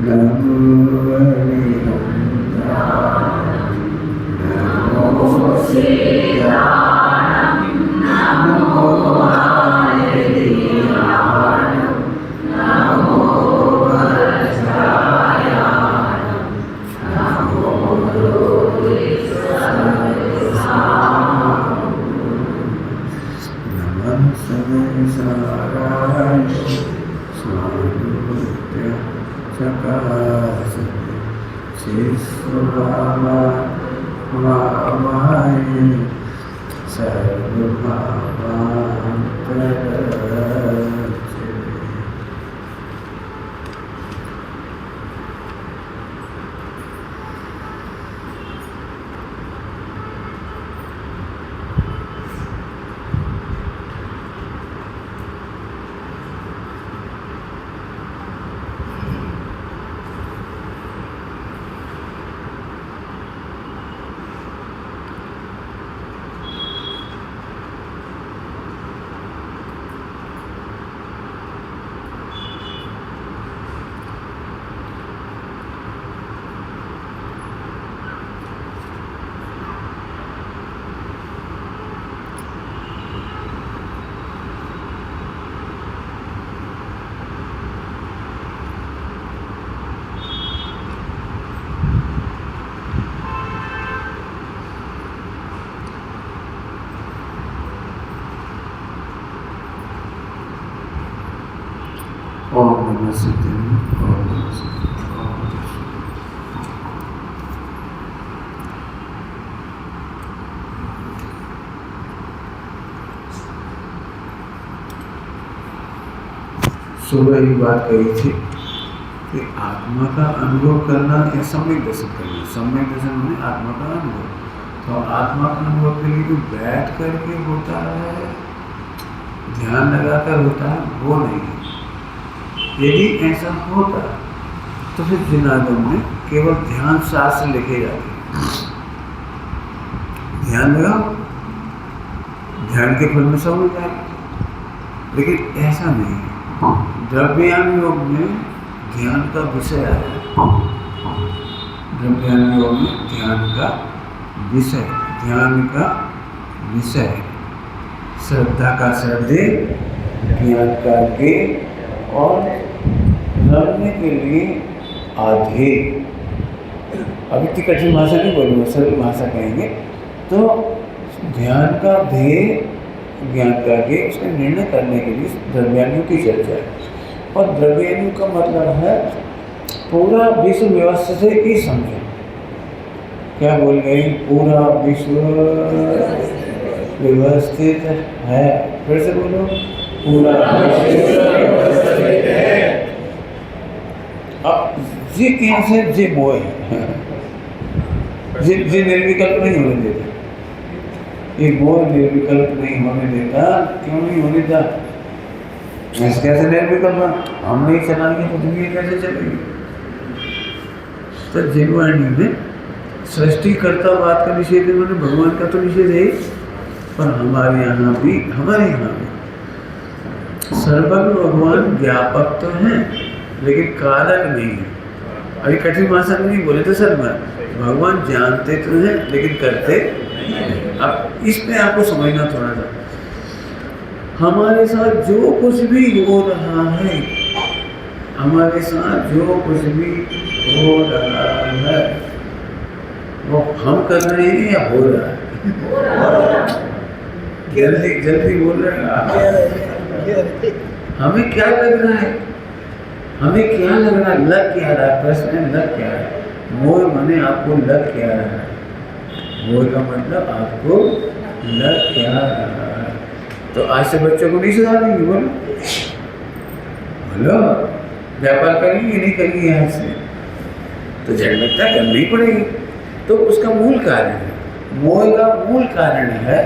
नमो हरिहंताणं नमो सीताणं नमो आयतीयाणं नमो वज्रायाणं नमो रोहितसहस्राणं नमः सहस्राय स्वामिभूत्य सकाशे शिशुभावा वामाये सर्वभावान्तरचे। ओम नमः शिवाय। ओम नमः शिवाय। सुबह ही बात कही थी कि आत्मा का अनुभव करना या सम्यक दर्शन करना। सम्यक दर्शन में आत्मा का अनुभव, तो आत्मा का अनुभव के लिए जो बैठ करके होता है, ध्यान लगाकर होता है, वो नहीं है। यदि ऐसा होता तो फिर जिनागम में केवल ध्यान शास्त्र लिखे जाते। ध्यान लगाओ, ध्यान के फल में सब हो जाएगा, लेकिन ऐसा नहीं है। द्रव्यान योग में ध्यान का विषय आया। द्रव्यान योग में ध्यान का विषय, ध्यान का विषय श्रद्धा का श्रद्धे, ज्ञान का ज्ञ और रमने के लिए आधे। अभी इतनी कठिन भाषा नहीं बोलूँगा, सरल भाषा कहेंगे तो ध्यान का ध्येय, ज्ञान का ज्ञ, उसका निर्णय करने के लिए द्रव्याणु की चर्चा है। और द्रव्याणु का मतलब है पूरा विश्व व्यवस्था से ही समझो। क्या बोल गई? पूरा विश्व व्यवस्थित है। फिर से बोलो, पूरा अब जी यहाँ से जी मोह है, जी निर्विकल्प नहीं होने देता। ये मोह निर्विकल्प नहीं होने देता। क्यों नहीं होने देता? कैसे निर्विकल्प? हम नहीं चलाएंगे तो दुनिया कैसे चलेगी? तो जिनवाणी में सृष्टिकर्तावाद का निषेध है, मैंने भगवान का तो निषेध है, पर हमारे यहाँ भी सर्वज्ञ भगवान व्यापक तो हैं, लेकिन कारक नहीं है। अभी कठिन भाषा में नहीं बोले तो सर मैं भगवान जानते तो हैं लेकिन करते नहीं। अब इसमें आपको समझना थोड़ा सा, हमारे साथ जो कुछ भी हो रहा है, हमारे साथ जो कुछ भी हो रहा है, वो हम कर रहे हैं या हो रहा है? जल्दी जल्दी बोल रहे हैं। हमें क्या लग रहा है? हमें क्या लग रहा है? लग क्या रहा है? प्रश्न है, लग क्या रहा है? मोह माने आपको लग क्या रहा है? मोह का मतलब आपको लग क्या रहा है? तो आज से बच्चों को नहीं सुधारेंगे। बोलो बोलो, व्यापार करेंगे नहीं करेंगे आज से? तो जन्मता करनी ही पड़ेगी। तो उसका मूल कारण है, मोह का मूल कारण है।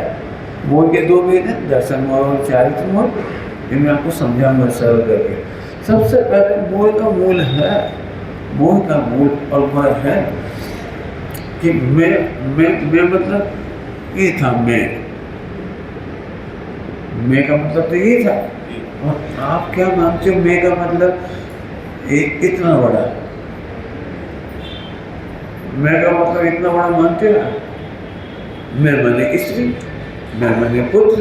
मोह के दो भेद हैं, दर्शन मोह और चारित्र मोह। इनमें आपको समझाऊंगा सरल करके। सबसे पहले मोह का मूल है, मोह का मूल और वह है कि मैं मतलब ये था। मैं का मतलब तो ये था। और आप क्या मानते हो मैं का मतलब? एक इतना बड़ा मैं का मतलब इतना बड़ा मानते हो? मैं माने स्त्री, मैं माने पुत्र,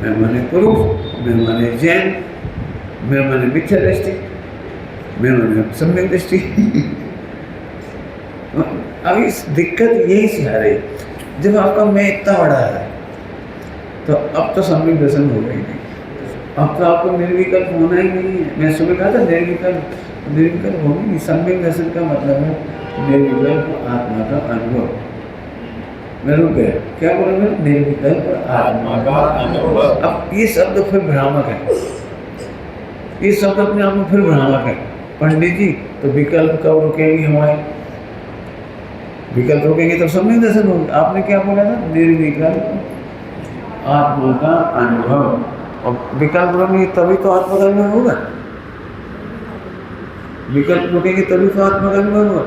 मैं माने पुरुष, मैं माने जैन, मैं माने मिथ्या दृष्टि, मैं माने सम्यक दृष्टि। अब इस दिक्कत यही से आ रही, जब आपका मैं इतना बड़ा है तो अब तो सम्यक दर्शन होगा ही नहीं, अब तो आपको निर्विकल्प होना ही नहीं है। मैं सुबह कहा था निर्विकल्प होगी नहीं। सम्यक दर्शन का मतलब है निर्विकल्प आत्मा का अनुभव। मैं रुक गया, क्या बोला मैं? निर्विकल्प आत्मा का अनुभव। अब ये शब्द फिर भ्रामक है, ये शब्द अपने आप में फिर भ्रामक है। पंडित जी तो विकल्प कब रुकेंगे हमारे? विकल्प रुकेंगे तो सम्यक दर्शन होगा। आपने क्या बोला था? निर्विकल्प आत्मा का अनुभव। और विकल्प रुकेंगे तभी तो आत्मा का अनुभव होगा। विकल्प रुकेंगे तभी तो आत्मा का अनुभव होगा।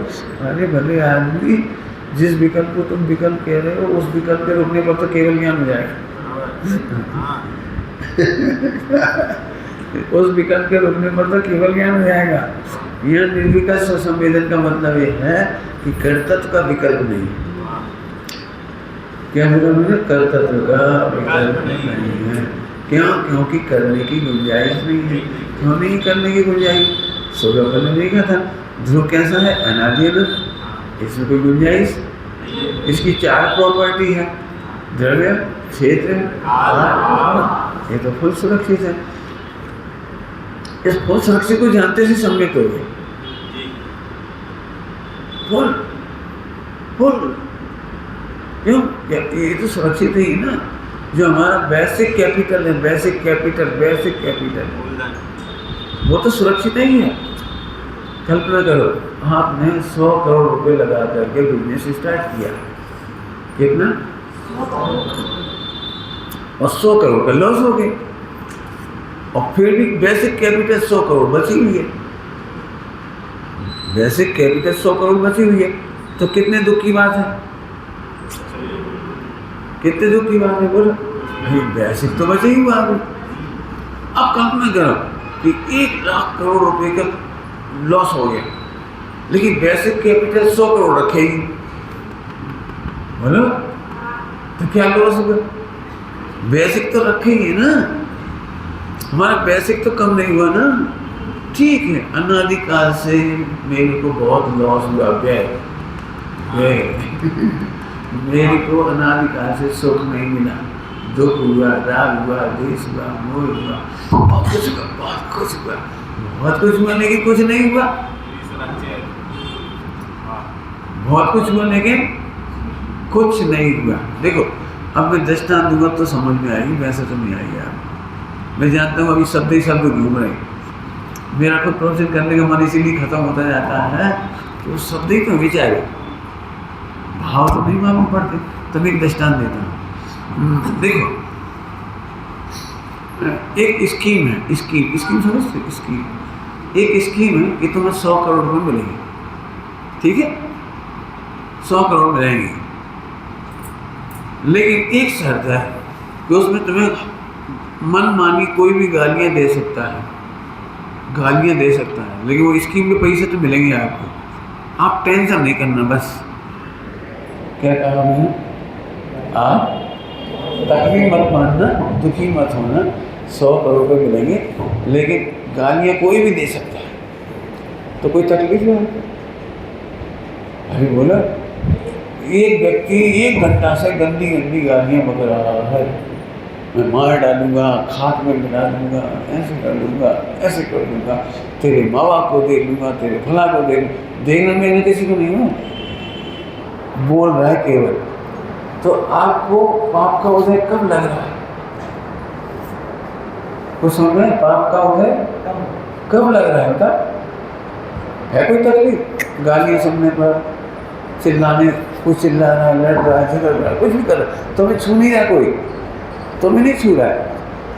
अरे भले आदमी, जिस विकल्प को तुम विकल्प कह रहे हो उस विकल्प के रुकने पर तो केवल ज्ञान हो जाएगा। उस विकल्प के रुकने पर तो केवल ज्ञान हो जाएगा। यह निर्विकल्प संवेदन का मतलब ये है कि कर्तृत्व का विकल्प नहीं। क्या बोला मैंने? कर्तृत्व का विकल्प नहीं है। क्यों? क्योंकि करने की गुंजाइश नहीं है। क्यों नहीं करने की गुंजाइश? सुबह पहले नहीं कहा था, ध्रुव कैसा है? अनादि अनंत, इसमें कोई गुंजाइश। इसकी 4 प्रॉपर्टी है, द्रव्य, क्षेत्र, काल। ये तो फुल सुरक्षित है। इस फुल सुरक्षित को जानते से सम्यक हो गए। फुल फुल क्यों? ये तो सुरक्षित ही है ना। जो हमारा बेसिक कैपिटल है, बेसिक कैपिटल वो तो सुरक्षित ही है। कल्पना करो, आपने 100 करोड़ रुपए लगा करके बिजनेस स्टार्ट किया, कितना? और 100 करोड़ का लॉस हो गए, और फिर भी बेसिक कैपिटल 100 करोड़ बची हुई है। बेसिक कैपिटल 100 करोड़ बची हुई है, तो कितने दुख की बात है? कितने दुख की बात है? बोलो भाई, बेसिक तो बचे ही हुआ। अब कल्पना करो कि 1 लाख करोड़ रुपए का लॉस हो गया, लेकिन बेसिक कैपिटल 100 करोड़ रखेगी, बोलो तो क्या लॉस होगा? बेसिक तो रखेंगे ना, हमारा बेसिक तो कम नहीं हुआ ना। ठीक है, अनादिकाल से मेरे को बहुत लॉस हुआ, मेरे को अनादिकाल से सुख नहीं मिला, दुख हुआ, राग हुआ, द्वेष हुआ, मोह हुआ, बहुत कुछ हुआ, बहुत कुछ हुआ, लेकिन कुछ नहीं हुआ। बहुत कुछ हुआ लेकिन कुछ नहीं हुआ। देखो, अब मैं दृष्टांत दूंगा तो समझ में आएगी, वैसे तो नहीं आएगी। आप, मैं जानता हूँ अभी शब्द ही शब्द घूम रहे हैं। मेरा खुद प्रोसेस करने का मन इसीलिए खत्म होता जाता है तो शब्द ही तो विचारे, भाव तो नहीं मालूम पड़ते। तो मैं एक दृष्टांत देता हूँ। देखो, एक स्कीम है, स्कीम समझते? स्कीम, एक स्कीम है कि तुम्हें 100 करोड़ रुपये मिलेंगे, ठीक है? 100 करोड़ मिलेंगे, लेकिन एक शर्त है कि उसमें तुम्हें मनमानी कोई भी गालियाँ दे सकता है, लेकिन वो स्कीम के पैसे तो मिलेंगे आपको। आप टेंशन नहीं करना, बस। क्या कहा मैंने? आप तकलीफ मत मानना, दुखी मत होना, 100 करोड़ रुपये मिलेंगे, लेकिन गालियाँ कोई भी दे सकता है, तो कोई तकलीफ नहीं। अरे बोला, एक व्यक्ति 1 घंटा से गंदी गालियाँ बक रहा है, मैं मार डालूंगा, खाक में मिला दूंगा, ऐसे कर लूँगा, ऐसे कर लूँगा, तेरे माँ बाप को देख लूँगा, तेरे फला को देखना मेरे किसी को नहीं हो, बोल रहा है केवल। तो आपको पाप का उदय कब लग रहा है? कुछ समझ रहे हैं? पाप का उदय कब लग रहा है? बता, है कोई तकलीफ? गालियाँ सुनने पर, चिल्लाने, कुछ चिल्ला रहा है, लड़ रहा है, झगड़ रहा है, कुछ भी कर रहा है, तुम्हें छू नहीं रहा कोई, तुम्हें नहीं छू रहा है,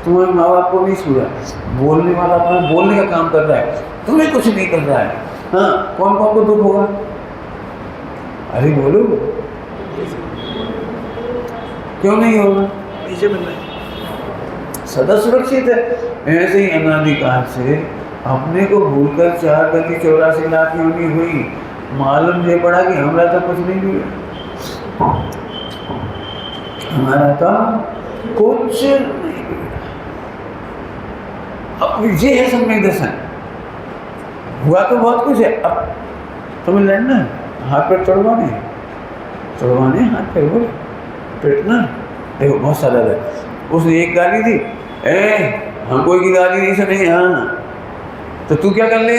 तुम्हारे माँ बाप को नहीं छू रहा है, बोलने वाला अपना बोलने का काम कर रहा है, तुम्हें कुछ नहीं कर रहा है। हाँ, कौन कौन को दुख होगा? अरे बोलो, क्यों नहीं होगा? नीचे मिल रहा है, सदा सुरक्षित है। ऐसे ही अनादिकाल से अपने को भूलकर 4 गति 84 लाख योनि हुई, मालूम ये पड़ा कि हमारा तो कुछ नहीं बिगड़ा, हमारा तो कुछ नहीं बिगड़ा। अब ये है सम्यक दर्शन। हुआ तो बहुत कुछ है, अब तुम्हें लड़ना हाथ पैर तोड़वाने हाथ पैर बोले पिटना। देखो बहुत सारा है, उसने एक गाली दी, हम कोई की गाली नहीं सुनेंगे, हाँ तो तू क्या कर ले,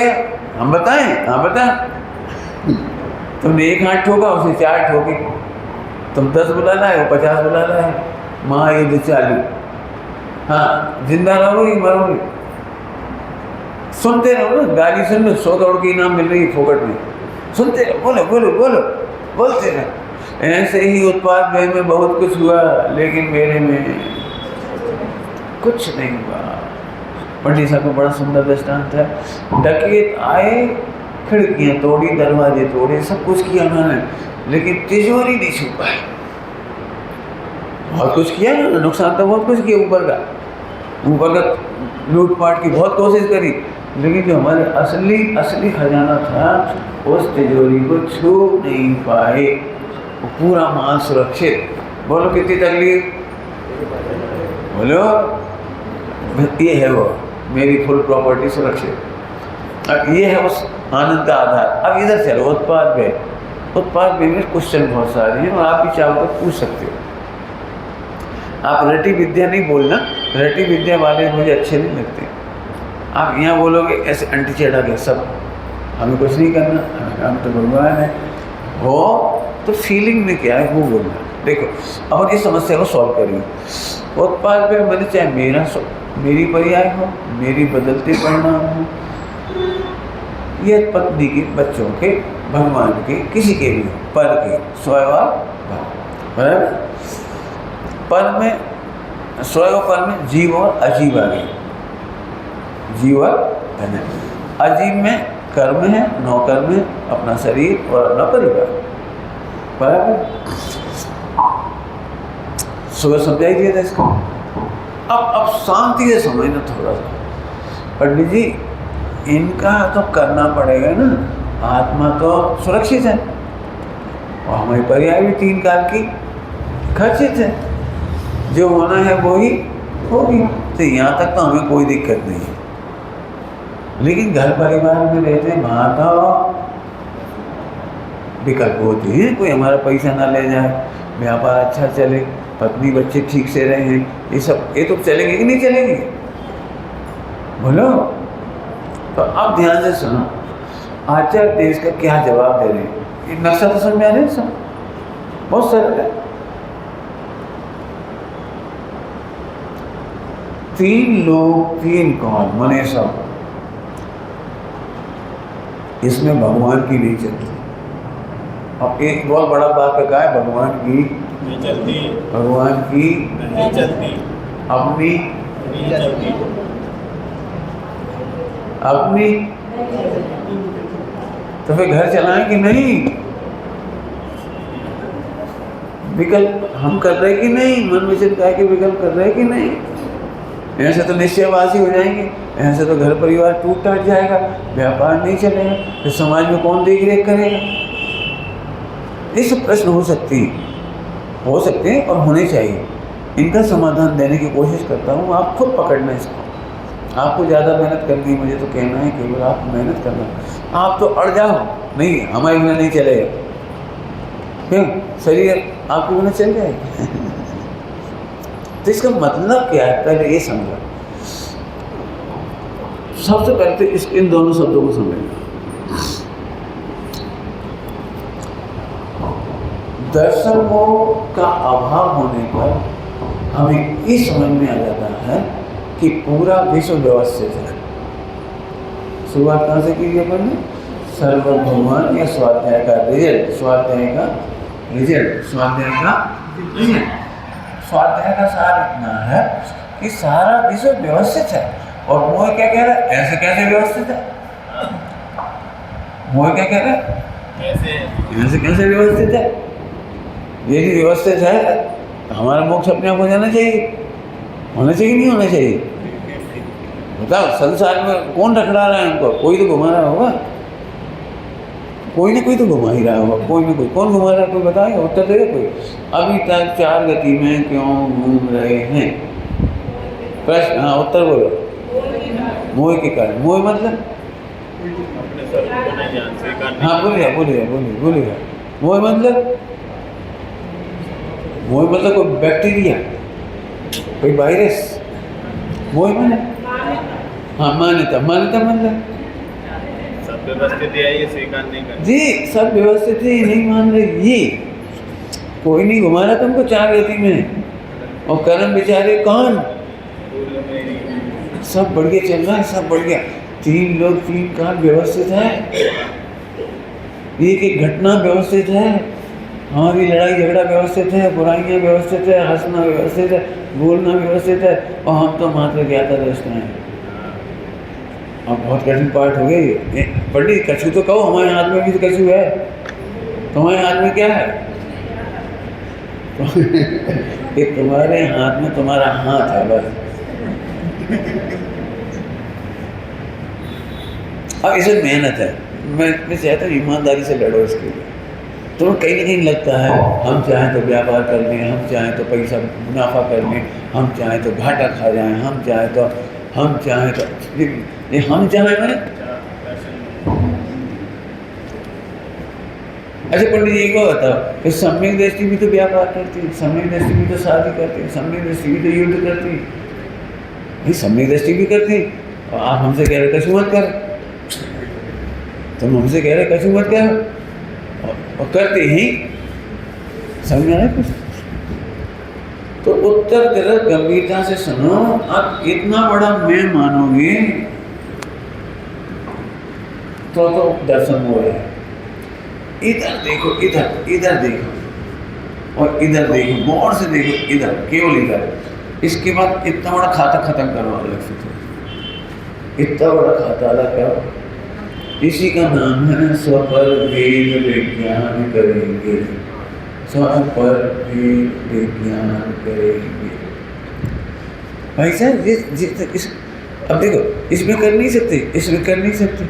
हम बताएं, हाँ बता। तुमने एक हाथ ठोका, उसे 4 ठोके, तुम 10 बुला लाए, वो 50 बुला लाए, महायुद्ध चालू। हाँ जिंदा रहोगे मरोगे, सुनते रहो ना, गाली सुन लो, 100 करोड़ की इनाम मिल रही है फोकट में, सुनते रहो, बोलो बोलो बोलो बोलते रहो। ऐसे ही उत्पाद में बहुत कुछ हुआ, लेकिन मेरे में कुछ नहीं हुआ। पंडित साहब का बड़ा सुंदर दृष्टांत है। डकैत आए, खिड़कियां तोड़ी, दरवाजे तोड़े, सब कुछ किया उन्होंने, लेकिन तिजोरी नहीं छू पाए। बहुत कुछ किया ना, नुकसान तो बहुत कुछ किया, ऊपर का लूटपाट की बहुत कोशिश करी, लेकिन जो हमारे असली खजाना था उस तिजोरी को छू नहीं पाए। वो पूरा माल सुरक्षित। बोलो कितनी तकलीफ, बोलो ये है वो मेरी फुल प्रॉपर्टी सुरक्षित। अब ये है उस आनंद का आधार। अब इधर चलो उत्पाद में क्वेश्चन बहुत सारे हैं और आप भी चाहो तो पूछ सकते हो। आप रटी विद्या नहीं बोलना, रटी विद्या वाले मुझे अच्छे नहीं लगते। आप यहाँ बोलोगे ऐसे अंटी चढ़ा के सब, हमें कुछ नहीं करना, हम तो भगवान है हो, तो फीलिंग में क्या है वो बोलना। देखो अब इस समस्या को सॉल्व करिए। उत्पाद पे मैंने चाहे मेरी पर्याय हो, मेरी बदलते परिणाम हो, ये पत्नी के, बच्चों के, भगवान के, किसी के भी हो, पर के स्वयं बराबर। पर में स्वयं पर में जीव और अजीब आ गई, जीव और अजीब में कर्म है, नौकर्म है, अपना शरीर और अपना परिवार, बराबर। सुबह समझाई दिया था इसको। अब शांति से समझना थोड़ा सा। पंडित जी इनका तो करना पड़ेगा ना, आत्मा तो सुरक्षित है और हमारी पर्याय भी 3 काल की खर्चित है, जो होना है वो ही होगी। तो यहाँ तक तो हमें कोई दिक्कत नहीं है, लेकिन घर परिवार में रहते वहाँ तो विकल्प होती है। कोई हमारा पैसा ना ले जाए, व्यापार अच्छा चले, पत्नी बच्चे ठीक से रहें, ये तो चलेंगे कि नहीं चलेंगे, बोलो। तो अब ध्यान से सुनो, आचार्य देश का क्या जवाब दे रहे हैं। ये नक्शा तो समझ में आ रहे हैं सब, बहुत सरल है। 3 लोग 3 कौन मने सब, इसमें भगवान की नहीं चलती। अब एक बहुत बड़ा बात कहा है, भगवान की नहीं चलती, भगवान की नहीं चलती, अपनी नहीं चलती, अपनी। तो फिर घर चलाएं कि नहीं, विकल्प हम कर रहे कि नहीं, मन वचन काया के विकल्प कर रहे कि नहीं। ऐसे तो निश्चयवासी हो जाएंगे, ऐसे तो घर परिवार टूट टाट जाएगा, व्यापार नहीं चलेगा, फिर समाज में कौन देख रेख करेगा। ये सब प्रश्न हो सकते हैं और होने चाहिए। इनका समाधान देने की कोशिश करता हूँ, आप खुद पकड़ना इसको। आपको ज़्यादा मेहनत करनी है, मुझे तो कहना है केवल आप मेहनत करना। आप तो अड़ जाओ, नहीं हमारे बिना नहीं चलेगा, क्यों शरीर आपके बिना चल जाएगा। तो इसका मतलब क्या है, पहले ये समझो। सबसे पहले तो इन दोनों शब्दों को समझना। दर्शनों का अभाव होने पर हमें ये समझ में आ जाता है कि पूरा विश्व व्यवस्थित है। शुरुआत कहाँ से की अपन ने, सर्वभौमान या स्वाध्याय का रिजल्ट, स्वाध्याय का सार इतना है कि सारा विश्व व्यवस्थित है। और मोह क्या कह रहा है, ऐसे कैसे व्यवस्थित है, मोह क्या कह रहा है, ऐसे कैसे व्यवस्थित है। यदि व्यवस्थित है तो हमारा मोक्ष अपने आप हो जाना चाहिए, होना चाहिए नहीं होना चाहिए। बताओ संसार में कौन रखड़ा रहा है हमको, कोई तो घुमा रहा होगा। कोई ना कोई तो घुमा ही रहा होगा, कोई ना कोई। कौन घुमा रहा है कोई बताएगा, उत्तर देगा कोई? अभी तक 4 गति में क्यों घूम रहे हैं? प्रश्न, हाँ उत्तर बोलो। मोह के कारण। मोह मतलब? हाँ बोलिए। मोह मतलब? मोह मतलब कोई बैक्टीरिया, कोई वायरस? मोह माने? हाँ मान्यता। मान्यता मतलब सब व्यवस्थित है, ये स्वीकार नहीं करते जी, सब व्यवस्थित है, नहीं मान रहे ये। कोई नहीं घुमा रहा तुमको 4 गति में, और कर्म बेचारे कौन? सब बढ़िया चल रहा है, सब बढ़िया। 3 लोग 3 काल व्यवस्थित है, एक घटना व्यवस्थित है, हमारी लड़ाई झगड़ा व्यवस्थित है, बुराइयां व्यवस्थित है, हंसना व्यवस्थित है, बोलना व्यवस्थित है, और हम तो मात्र ज्ञाता दृष्टा हैं। अब बहुत कठिन पाठ हो गई। पंडित कछु तो कहो, हमारे हाथ में भी तो कछु है, तुम्हारे हाथ में क्या है? कि तुम्हारे हाथ में तुम्हारा हाथ है बस। अब इसे मेहनत है, मैं चाहता हूँ ईमानदारी से लड़ो इसके लिए। तो कहीं ना कहीं लगता है हम चाहें तो व्यापार कर लें, हम चाहें तो पैसा मुनाफा कर लें, हम चाहें तो घाटा खा जाएं, हम चाहें तो ये हम चाहें मैंने। अच्छा पंडित जी को बताओ कि सम्यक दृष्टि भी तो व्यापार करती है, सम्यक दृष्टि भी तो शादी करती है, सम्यक दृष्टि भी तो युद्ध करती है, ये सम्यक दृष्टि भी करती है। और आप हमसे कह रहे कछु मत कर, तुम हमसे कह रहे कछु मत कर, और करते ही। समझ में आया कुछ? तो उत्तर जरा गंभीरता से सुनो। अब इतना बड़ा मैं मानोगे तो दर्शन हो रहा है। इधर देखो, इधर देखो, और इधर देखो, गौर से देखो, इधर, केवल इधर। इसके बाद इतना बड़ा खाता खत्म करो अलग से, इतना बड़ा खाता अलग करो। इसी का नाम है स्वपर वेद विज्ञान करेंगे, स्वपर वेद विज्ञान करेंगे। भाई साहब अब देखो, इसमें कर नहीं सकते, इसमें कर नहीं सकते,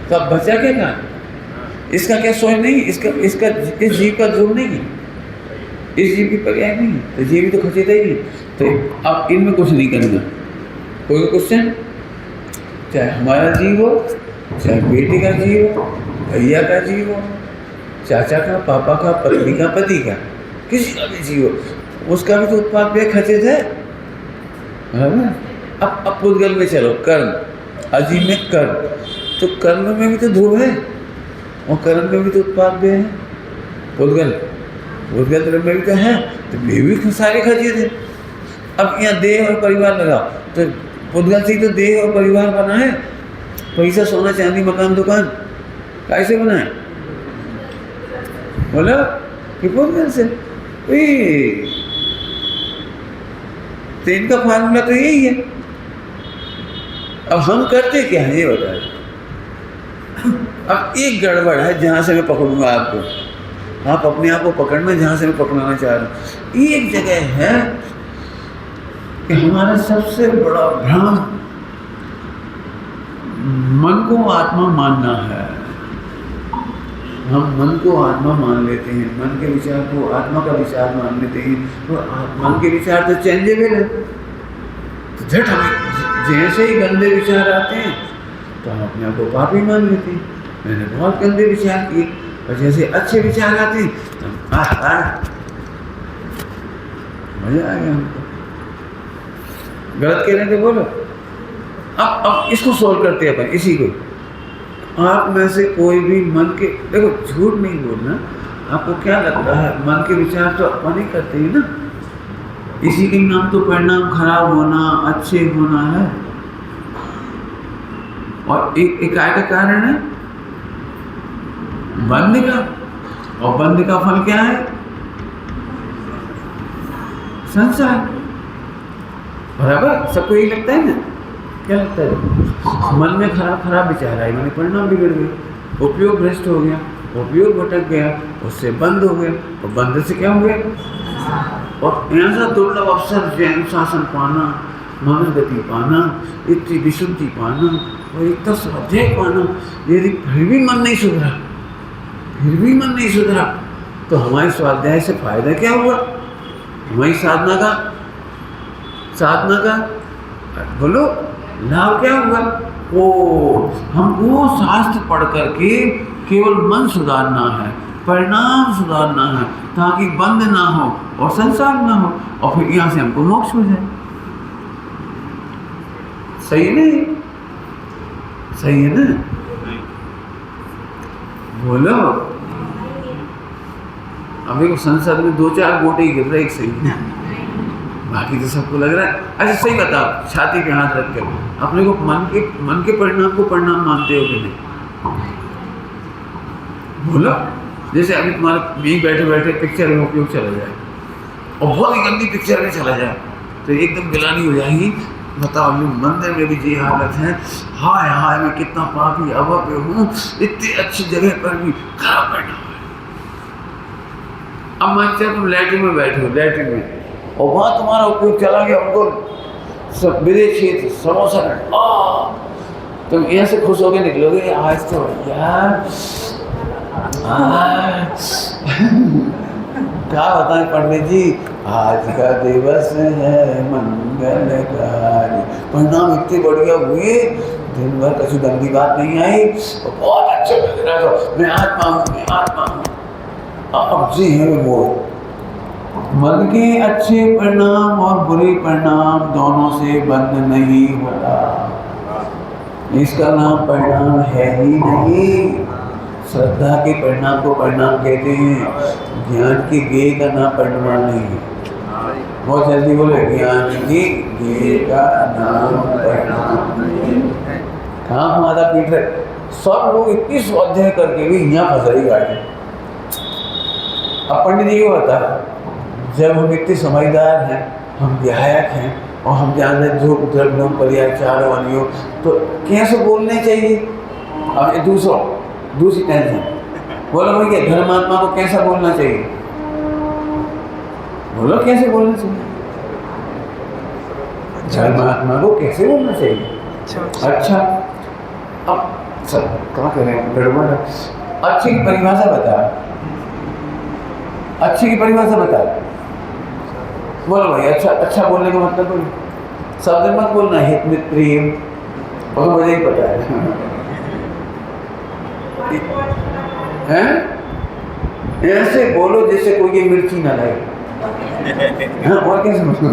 तो अब बचा क्या काम? इसका क्या सोच नहीं, इसका इस जीव का ध्रुव नहीं, इस जीव की पर्याय नहीं, तो जीव भी तो खचेता ही नहीं। तो अब इनमें कुछ नहीं करना। कोई क्वेश्चन, चाहे हमारा जीव हो, चाहे बेटे का जीव हो, भैया का जीव हो, चाचा का, पापा का, पत्नी का, पति का, किसी का भी जीव हो, उसका भी तो उत्पाद व्यय खचित है। अब पुद्गल में चलो, कर्म, अजीब में कर्म, तो कर्म में भी तो ध्रुव है, और कर्म में भी तो उत्पाद व्यय है। पुद्गल द्रव्य में भी तो है, तो भी सारे खचित है। अब यहाँ देह और परिवार लगाओ, तो पुद्गल से ही तो देह और परिवार बना है। पैसा, सोना, चांदी, मकान, दुकान कैसे बना है? बोला कि पुद्गल से। तो इनका फार्मूला तो यही है। अब हम करते क्या है ये बताए। अब एक गड़बड़ है जहाँ से मैं पकड़ूंगा आपको, आप अपने आप को पकड़ना जहाँ से मैं पकड़ना चाह रहा हूँ। एक जगह है कि हमारा सबसे बड़ा भ्रम मन को आत्मा मानना है। हम मन को आत्मा मान लेते हैं, मन के विचार को आत्मा का विचार मान लेते हैं, तो मन के विचार तो चेंजेबल है। तो झट हमें जैसे ही गंदे विचार आते हैं तो हम अपने आप को पापी मान लेते हैं। मैंने बहुत गंदे विचार किए, और जैसे अच्छे विचार आते हैं तो मजा आ गया हमको। गलत कह रहे थे बोलो। अब इसको सोल्व करते हैं अपन, इसी को। आप में से कोई भी मन के, देखो झूठ नहीं बोलना, आपको क्या लगता है मन के विचार तो अपन ही करते हैं ना, इसी के नाम तो परिणाम खराब होना, अच्छे होना है। और एक काय का कारण है बंद का, और बंद का फल क्या है? संसार। बराबर, सबको यही लगता है ना? क्या लगता है? मन में खराब विचार आए, मैंने परिणाम बिगड़ गए, उपयोग भ्रष्ट हो गया, उपयोग भटक गया, उससे बंद हो गया, और बंद से क्या हो गया? और ऐसा दुर्लभ अवसर जैन शासन पाना, मनन गति पाना, इतनी विशुद्धि पाना, और इतना स्वाध्याय पाना, यदि फिर भी मन नहीं सुधरा फिर भी मन नहीं सुधरा, तो हमारे स्वाध्याय से फायदा क्या हुआ? हमारी साधना का बोलो लाभ क्या हुआ? हमको शास्त्र पढ़ करके केवल मन सुधारना है, परिणाम सुधारना है, ताकि बंद ना हो और संसार ना हो, और फिर यहाँ से हमको मोक्ष हो जाए। सही नहीं? सही है ना? बोलो। अभी को संसद में 2-4 गोटे ही गिर रहे, एक सही है, बाकी तो सबको लग रहा है। अच्छा सही बताओ, छाती पे हाथ रख कर अपने को मन के परिणाम को परिणाम मानते हो कि नहीं? बोलो। जैसे अभी तुम्हारे यहीं बैठे बैठे पिक्चर में उपयोग चला जाए और बहुत ही गंदी पिक्चर में चला जाए तो एकदम गिलानी हो जाएगी। बताओ, मंदिर में भी ये हालत है, हाय हाय मैं कितना पापी अवप हूँ, इतनी अच्छी जगह पर भी खराब बैठा हुआ है। अब मान तुम लैट्रिन में बैठे हो, लैट्रिन में, और वहाँ तुम्हारा उपयोग चला गया, उनको सब विदेशी समोसा तुम यहाँ से खुश होकर निकलोगे, आज तो यार क्या बताएं पंडित जी, आज का दिवस है मंगलकारी, परिणाम इतने बढ़िया हुए, दिन भर कभी गंदी बात नहीं आई, बहुत अच्छा लग रहा था, मैं आत्मा हूँ। अब जी है वो मन के अच्छे परिणाम और बुरे परिणाम दोनों से बंद नहीं होता, इसका नाम परिणाम है ही नहीं। श्रद्धा के परिणाम को परिणाम कहते हैं, ज्ञान के गे का नाम परिणाम नहीं है। बहुत जल्दी बोले, ज्ञान के गे का नाम परिणाम नहीं है। कहाँ माता पीट रहे सब लोग, इतनी स्वाध्याय करके भी यहाँ फंस रही गाड़ी। अब पंडित जी को बता, जब हम इतने समझदार हैं, हम व्यायक हैं और हम जान रहे जो द्रव्य पर्याय चारों वाली हो, तो कैसे बोलने चाहिए? अब दूसरी टेंशन बोलो भैया, धर्मात्मा को कैसा बोलना चाहिए? बोलो कैसे बोलना चाहिए? धर्मात्मा को कैसे बोलना चाहिए? अच्छा अब सब क्या करें, गड़बड़ है। अच्छे की परिभाषा बता, अच्छे की परिभाषा बता। बोलो भाई, अच्छा बोलने का मतलब बोलो, शब्द मत बोलना, हित मित प्रेम, और मुझे ही पता है। हैं? ऐसे बोलो जैसे कोई ये मिर्ची ना लगे। हाँ, और कैसे बोलो?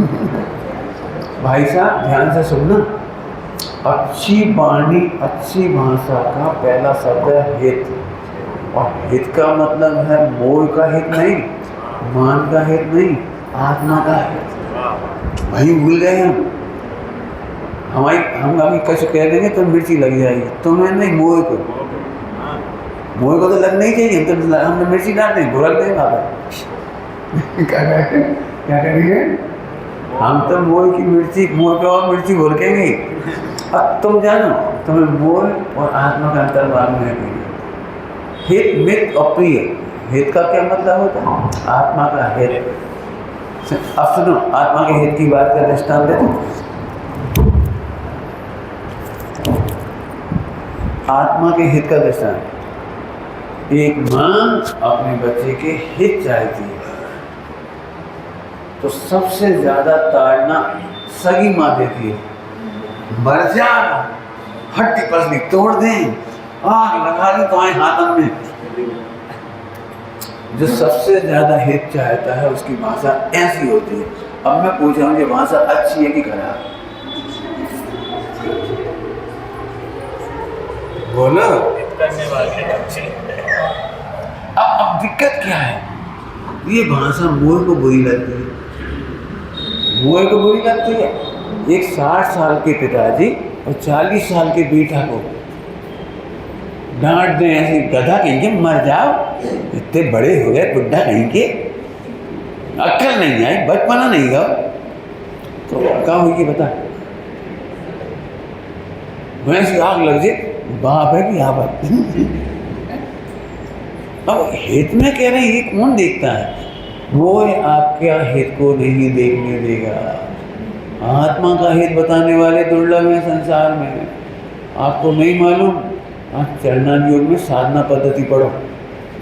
भाई साहब ध्यान से सुनना, अच्छी वाणी अच्छी भाषा का पहला शब्द है हित, और हित का मतलब है मोह का हित नहीं, मान का हित नहीं, आत्मा का हित। वही भूल गए हम अभी कुछ कह देंगे तो मिर्ची लग जाएगी, तुम्हें नहीं, मोह को तो लगना ही चाहिए। तो हमने मिर्ची डाल दें, भुरक दें बाबा। क्या करेंगे हम? तो मोह की मिर्ची, मोह पे और मिर्ची भुरकेंगे। अब तुम जानो, तुम्हें मोह और आत्मा का अंतर मालूम है? हित मित और प्रिय, हित का क्या मतलब होता है? आत्मा का हित। अब सुनो, आत्मा के हित की बात का दृष्टांत देते। आत्मा के हित का दृष्टांत, एक माँ अपने बच्चे के हित चाहती है तो सबसे ज्यादा ताड़ना सगी माँ देती है, मर जा, हड्डी पसली तोड़ दें, आग लगा दी तुम्हारे हाथन में। जो सबसे ज्यादा हित चाहता है उसकी भाषा ऐसी होती है। अब मैं पूछ रहा हूँ, ये भाषा अच्छी है कि खराब? बोलो। अब दिक्कत क्या है? ये भाषा मोह को बुरी लगती है, मोह को बुरी लगती है। एक 60 साल के पिताजी और 40 साल के बेटा को डांट दें ऐसे, गधा कहेंगे, मर जाओ, इतने बड़े हो गए, बुढ़ा कहेंगे, अक्ल नहीं आई, बचपना नहीं गया, तो क्या होगी बता? भैंस आग लग जाए, बाप है कि आप? अब हित में कह रहे हैं, ये कौन देखता है? वो आपके हित को नहीं देखने देगा। आत्मा का हित बताने वाले दुर्लभ हैं संसार में। आपको नहीं मालूम? आप चरणान योग में साधना पद्धति पढ़ो,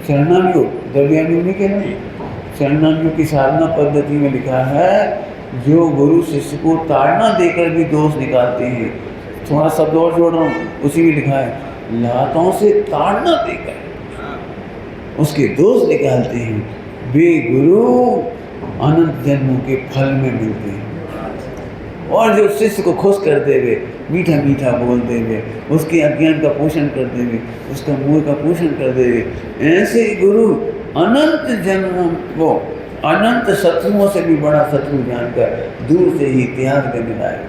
शरणान योग, द्रव्यान योग नहीं कह रहे। शरणान योग की साधना पद्धति में लिखा है जो गुरु शिष्य को ताड़ना देकर भी दोष निकालते हैं। थोड़ा शब्द और जोड़ रहा हूँ, उसी में लिखा है लातों से ताड़ना देकर उसके दोष निकालते हैं, वे गुरु अनंत जन्मों के फल में मिलते हैं। और जो शिष्य को खुश करते हुए, मीठा मीठा बोलते हुए, उसके अज्ञान का पोषण करते हुए, उसका मोह का पोषण करते हुए, ऐसे गुरु अनंत जन्मों को अनंत शत्रुओं से भी बड़ा शत्रु जानकर दूर से ही त्याग देने लाए।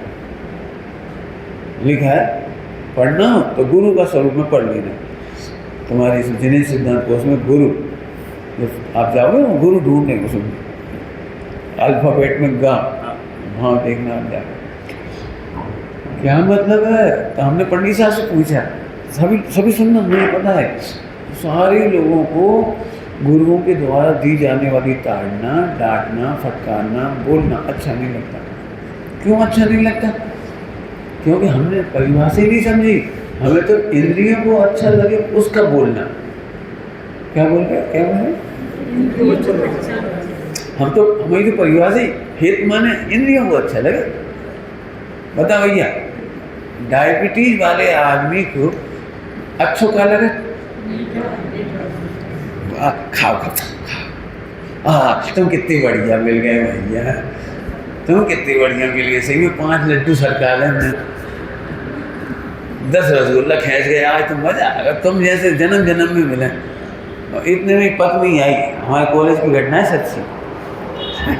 लिखा है पढ़ना हो तो गुरु का स्वरूप में पढ़ लेना। तुम्हारे इस जिनेश सिद्धांत कोश में गुरु, आप जाओगे ना गुरु ढूंढने को, सुन अल्फाबेट में गा, हाँ देखना आप जाओगे क्या मतलब है। तो हमने पंडित साहब से पूछा, सभी सुनना, मुझे पता है सारे लोगों को गुरुओं के द्वारा दी जाने वाली ताड़ना, डांटना, फटकारना, बोलना अच्छा नहीं लगता। क्यों अच्छा नहीं लगता? क्योंकि हमने परिभाषा ही नहीं समझी। हमें तो इंद्रियों को अच्छा लगे उसका बोलना। क्या बोल रहे, क्या बोल रहे? हम तो हमारी तो परिभाषा ही हेत माने इंद्रियों को अच्छा लगे। बता भैया, डायबिटीज वाले आदमी को अच्छो क्या लगे? खाओ खाओ खाओ, तुम कितनी बढ़िया मिल गए भैया, तुम कितनी बढ़िया मिल गए। सही में 5 लड्डू सरकार है, 10 रसगुल्ला खींच गए, आज तो मजा आ गया। तुम जैसे जन्म जन्म में मिले। इतने में पत्नी आई, हमारे कॉलेज की घटना है,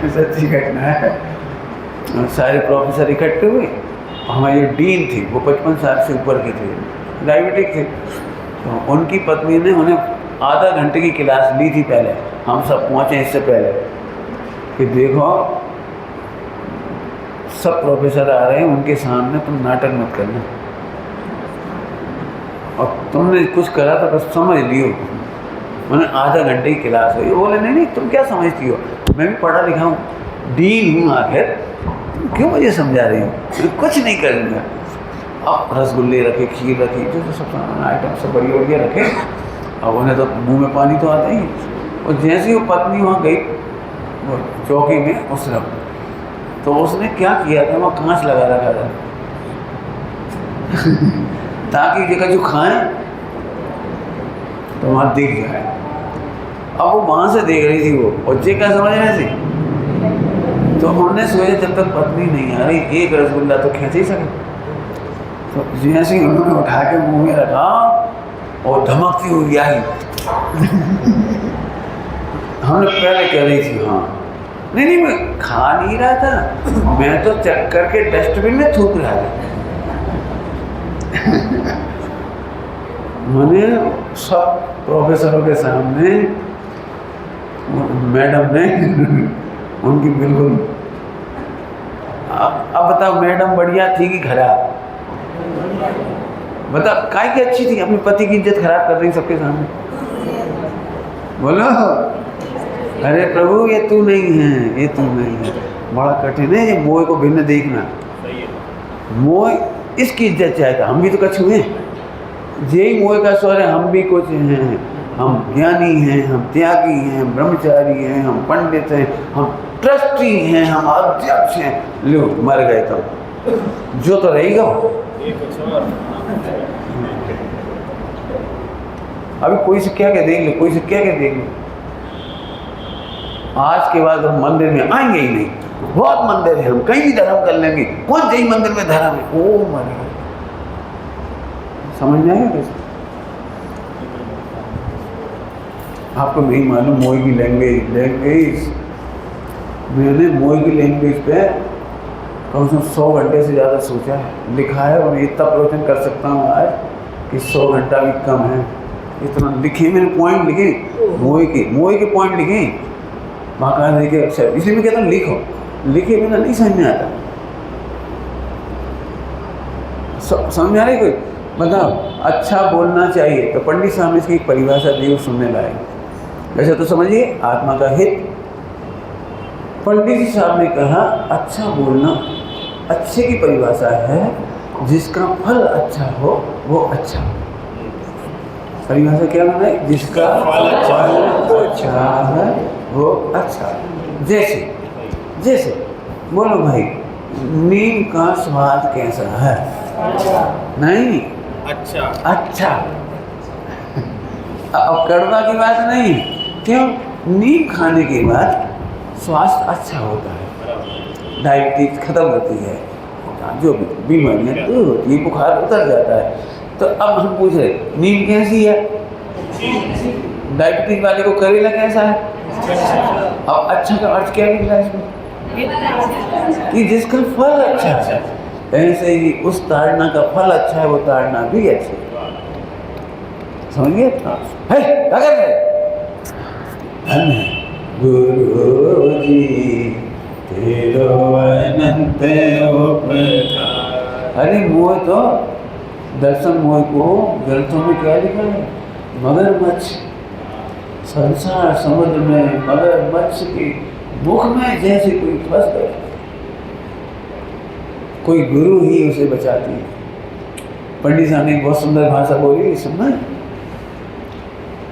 सच्ची घटना है। सारे प्रोफेसर इकट्ठे हुए, हमारी जो डीन थी वो 55 साल से ऊपर की थी, डायबिटिक थी। तो उनकी पत्नी ने उन्हें आधा घंटे की क्लास ली थी पहले, हम सब पहुँचे इससे पहले, कि देखो सब प्रोफेसर आ रहे हैं, उनके सामने तुम नाटक मत करना, और तुमने कुछ करा तो बस समझ लियो। मैंने आधा घंटे की क्लास हुई, बोले नहीं नहीं तुम क्या समझती हो, मैं भी पढ़ा लिखा हूँ, डीन हूँ, आखिर तुम क्यों मुझे समझा रही हो, मैं कुछ नहीं करूँगा। अब रसगुल्ले रखे, खीर रखी, जो सब आइटम सब बढ़िया बढ़िया रखे। अब उन्हें तो मुंह में पानी तो आता ही। और जैसे ही वो पत्नी वहाँ गई वो चौकी में उस तरफ, तो उसने क्या किया था, वहाँ कांच लगा रखा था ताकि जगह जो खाएं तो वहाँ दिख जाए। अब वो वहाँ से देख रही थी वो, और जे क्या समझ रहे थे, तो उन्होंने सोचा जब तक पत्नी नहीं आ रही एक रसगुल्ला तो खींच ही सके। तो जैसे ही उन्होंने उठा के मुँह में रखा और धमकती हुई आई। हमने पहले कह रही थी हाँ, नहीं मैं खा नहीं रहा था, मैं तो चेक करके डस्टबिन में थूक रहा था। मैंने सब प्रोफेसरों के सामने मैडम ने उनकी बिल्कुल, अब बताओ मैडम बढ़िया थी कि खराब? बता, काय की अच्छी थी, अपने पति की इज्जत खराब कर रही सबके सामने। बोलो अरे प्रभु ये तू नहीं है, ये तू नहीं है। बड़ा कठिन है ये मोह को भिन्न देखना। मोह इसकी इज्जत चाहेगा, हम भी तो कछु हैं, यही मोह का स्वर है, हम भी कुछ हैं, हम ज्ञानी हैं, हम त्यागी हैं, ब्रह्मचारी हैं, हम पंडित हैं, हम ट्रस्टी हैं, हम अध्यक्ष हैं। लो मर गए तो जो तो रहेगा। अभी कोई से क्या क्या देख लो, कोई से क्या क्या देख लो। आज के बाद हम मंदिर में आएंगे ही नहीं, बहुत मंदिर है, हम कहीं भी धर्म कर लेंगे, कौन यही मंदिर में धर्म है, ओ मर गए। समझ में आएगा कैसे? आपको नहीं मालूम मोह की लैंग्वेज मैंने मोह की लैंग्वेज पे कम से कम 100 घंटे से ज़्यादा सोचा है, लिखा है, और इतना प्रवचन कर सकता हूँ आज कि 100 घंटा भी कम है। इतना लिखे मैंने, पॉइंट लिखे, मोह के पॉइंट लिखे, बाकायदा लिखे अक्षर। इसलिए मैं कहता हूँ लिखो, लिखे बिना नहीं समझ में आता। समझ आ रही कोई? बताओ, अच्छा बोलना चाहिए तो पंडित साहब ने इसकी एक परिभाषा दी, सुनने लाए। वैसे तो समझिए आत्मा का हित। पंडित जी साहब ने कहा अच्छा बोलना, अच्छे की परिभाषा है जिसका फल अच्छा हो वो अच्छा। परिभाषा क्या बनाई? जिसका फल अच्छा है वो अच्छा। जैसे जैसे बोलो भाई, नीम का स्वाद कैसा है? नहीं, अच्छा। अच्छा। अब कड़वा की बात नहीं, क्यों? नीम खाने के बाद स्वास्थ्य अच्छा होता है, डायबिटीज खत्म होती है, जो भी बीमारियाँ दूर होती है, बुखार उतर जाता है। तो अब हम पूछ रहे नीम कैसी है? डायबिटीज वाले को करेला कैसा है? अब अच्छा का अर्थ क्या निकला इसमें? कि जिसका फल अच्छा है। ऐसे ही उस ताड़ना का फल अच्छा है, वो ताड़ना भी अच्छी है। समझिए? है क्या कर रहे? गुरु जी तेरो अनंत उपकार। अरे मोह तो दर्शन मोह को ग्रंथों में क्या लिखा है? मगरमच्छ संसार समुद्र में मगरमच्छ के मुख में जैसे कोई फंस गया, कोई गुरु ही उसे बचाती है। पंडित साहब ने बहुत सुंदर भाषा बोली, सुनना।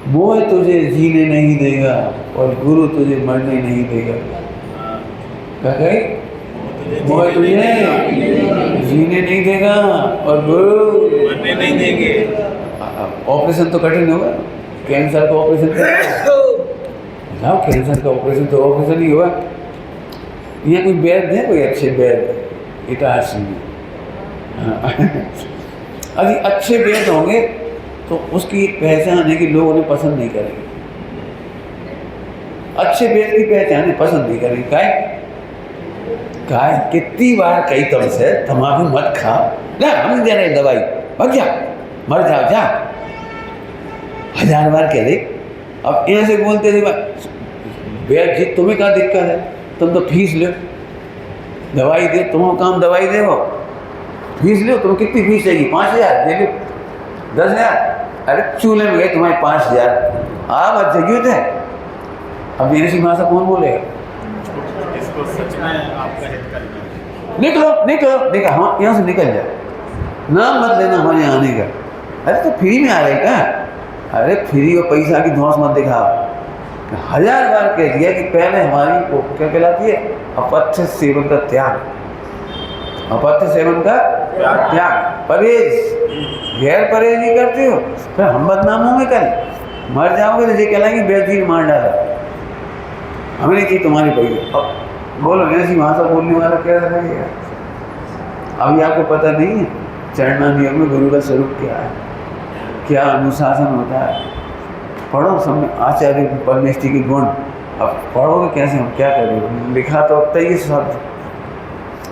मोह तुझे जीने नहीं देगा और गुरु तुझे मरने नहीं देगा। क्या कहे? मोह तुझे जीने नहीं देगा और गुरु मरने नहीं देंगे। ऑपरेशन तो कठिन होगा, कैंसर का ऑपरेशन जाओ, कैंसर का ऑपरेशन तो ऑपरेशन ही हुआ। यहाँ कोई वैद्य है, कोई अच्छे वैद्य इतिहास में? अभी अच्छे वैद्य होंगे तो उसकी एक पहचान है कि लोग उन्हें पसंद नहीं करेंगे। अच्छे वैद्य की पहचान है, पसंद नहीं करेंगे। काय कितनी बार कही तुमसे तम्बाकू मत खाओ ना, हम दे रहे दवाई, भाग जा, मर जाओ जा, 1000 बार कह दे। अब यहाँ से बोलते थे भैया जी तुम्हें क्या दिक्कत है, तुम तो फीस लो, दवाई दे, तुम्हारा काम दवाई दे, वो फीस लो। तुम कितनी फीस चाहिए? 5000 दे लो, 10,000। अरे चूल्हे में गए तुम्हारे 5000, आप जगह थे। अब ऐसी भाषा कौन बोलेगा? इसको सच में आपका हित करना। निकलो निकलो निकल, हाँ यहाँ से निकल जाओ, नाम मत लेना हमारे यहाँ आने का। अरे तो फ्री में आ रहे क्या? अरे फ्री और पैसा की धौंस मत दिखाओ। 1000 बार कह दिया कि पहले हमारी को क्या कहलाती है? अपथ्य सेवन का त्याग, अपथ्य सेवन का त्याग, परहेज। गैर परहेज नहीं करते हो, फिर हम बदनाम होंगे, कल मर जाओगे तो ये कहलाएंगे बेदीन मार डाला, हमें नहीं चाहिए तुम्हारी पैसे। अब बोलो ऐसी भाषा बोलने वाला क्या रहेगा? अभी आपको पता नहीं है चरणानियम में गुरु का स्वरूप क्या है, क्या अनुशासन होता है। पढ़ो सब आचार्य परमेष्टि के गुण। अब पढ़ोगे कैसे, हम क्या करें? लिखा तो अब तक ये शब्द,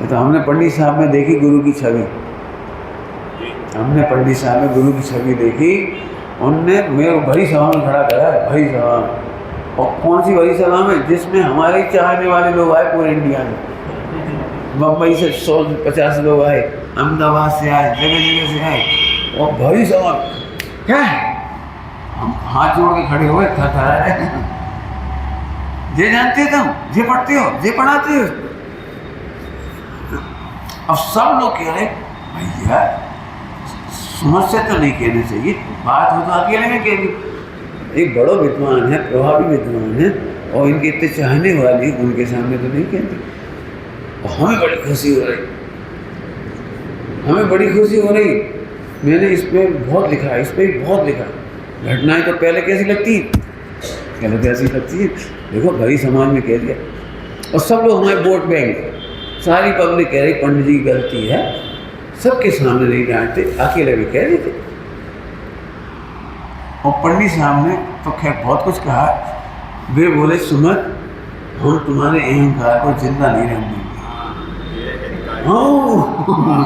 तो हमने पंडित साहब में देखी गुरु की छवि, हमने पंडित साहब में गुरु की छवि देखी। उनने मेरे को भरी सभा में खड़ा करा है, भरी सभा में। और कौन सी भरी सभा में? जिसमें हमारे चाहने वाले लोग आए पूरे इंडिया में। बम्बई से 150 लोग आए, अहमदाबाद से आए, जगह जगह से आए, और भरी सभा। क्या है? हम हाथ जोड़ के खड़े हुए, थरथरा रहे। ये जानते हो तुम, ये पढ़ते हो, ये पढ़ाते हो। अब सब लोग कह रहे भैया समस्या तो नहीं कहनी चाहिए, बात हो तो अकेले में कह दी। एक बड़ो विद्वान है, प्रभावी विद्वान है, और इनके इतने चाहने वाले उनके सामने तो नहीं कहते। और हमें बड़ी खुशी हो रही, हमें बड़ी खुशी हो रही। मैंने इस पर बहुत लिखा, इस पर बहुत लिखा। घटनाएं तो पहले कैसी लगती, पहले कैसी लगती है, देखो भरी समाज में कह दिया। और सब लोग हमारे वोट बैंक, सारी पब्लिक कह रही पंडित जी की गलती है, सबके सामने नहीं डांटते, अकेले भी कह देते। और पंडित साहब ने तो खैर बहुत कुछ कहा। वे बोले सुमत, हम तुम्हारे अहंकार को जिंदा नहीं रहने देंगे।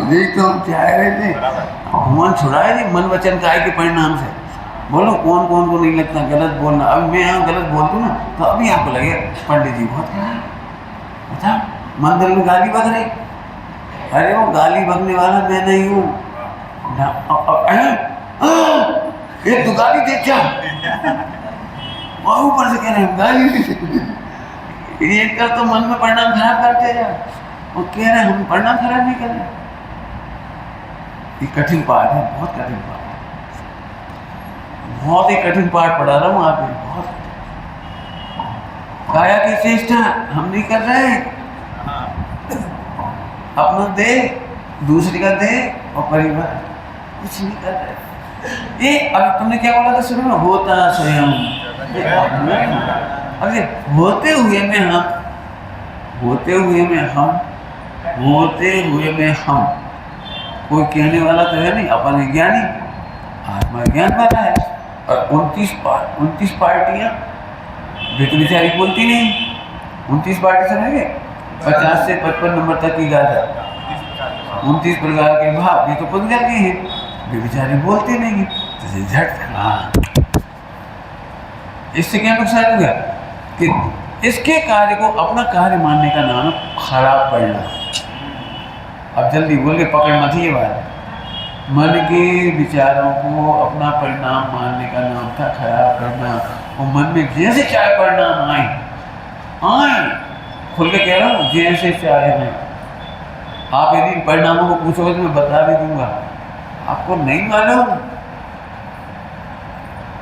यही तो हम चाह रहे थे, भगवान छुड़ाए नहीं मन वचन काय के परिणाम से। बोलो कौन कौन को नहीं लगता गलत बोलना? अब मैं यहाँ गलत बोल दूँ ना तो अभी आपको लगे पंडित जी बहुत अच्छा मंदिर में गाली बक रही। अरे वो गाली बकने वाला मैं नहीं हूँ, एक तो गाली दे क्या, और ऊपर से कह रहे हैं गाली। ये कर तो मन में परिणाम खराब करते जा, और कह रहे हैं हम परिणाम खराब नहीं कर रहे। ये कठिन पाठ है, बहुत कठिन पाठ है। बहुत ही कठिन पाठ पढ़ा रहा हूँ आपने, बहुत काया की चेष्टा हम नहीं कर रहे हैं। हाँ अपना दे, दूसरे का दे और परिवार, कुछ नहीं कर रहे। ये अब तुमने क्या बोला था शुरू में, होता स्वयं। अरे होते हुए में हम, होते हुए में हम, होते हुए में हम, कोई कहने वाला तो है नहीं, अपन ज्ञानी, आत्मा ज्ञान वाला है। और 29 पार्टियां वे तो बेचारी बोलती नहीं। 29 पार्टी समझे, 50 से 55 नंबर तक की गाथा, 29 प्रकार के भाव, ये तो खुद जाती है, वे बेचारी बोलती नहीं। तो झट, हाँ, इससे क्या नुकसान हो गया कि इसके कार्य को अपना कार्य मानने का नाम खराब पढ़ना। अब जल्दी बोल के पकड़ मत ये बात। मन के विचारों को अपना परिणाम मानने का नाम था खराब करना। और मन में जैसे चाहे परिणाम आए, खुल के कह रहा हूँ, जैसे चाहे मैं। आप यदि परिणामों को पूछोगे तो मैं बता भी दूंगा। आपको नहीं मालूम,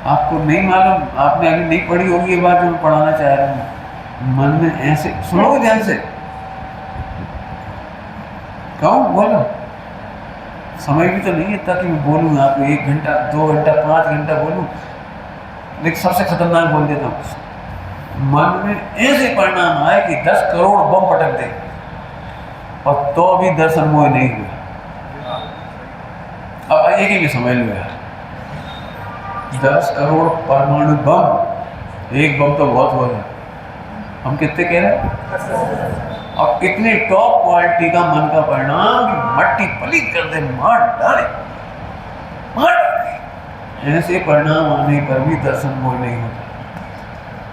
आपको नहीं मालूम, आपने अभी नहीं पढ़ी होगी ये बात जो मैं पढ़ाना चाह रहा हूँ। मन में ऐसे, सुनो ध्यान से, कहूँ बोलो, समय भी तो नहीं है ताकि मैं बोलूँ आपको 1 घंटा 2 घंटा 5 घंटा बोलूँ, लेकिन सबसे खतरनाक बोल देता हूँ। मन में ऐसे परिणाम आए कि 10 करोड़ बम पटक दे और तो भी दर्शन मोह नहीं हुआ। अब एक ही में समझ लो यार, 10 करोड़ परमाणु बम, एक बम तो बहुत हो गया। हम कितने कह रहे हैं? और इतने टॉप क्वालिटी का मन का परिणाम कि मट्टी पलीत कर दे, मार डाले। ऐसे परिणाम आने पर भी दर्शन मोह नहीं होता।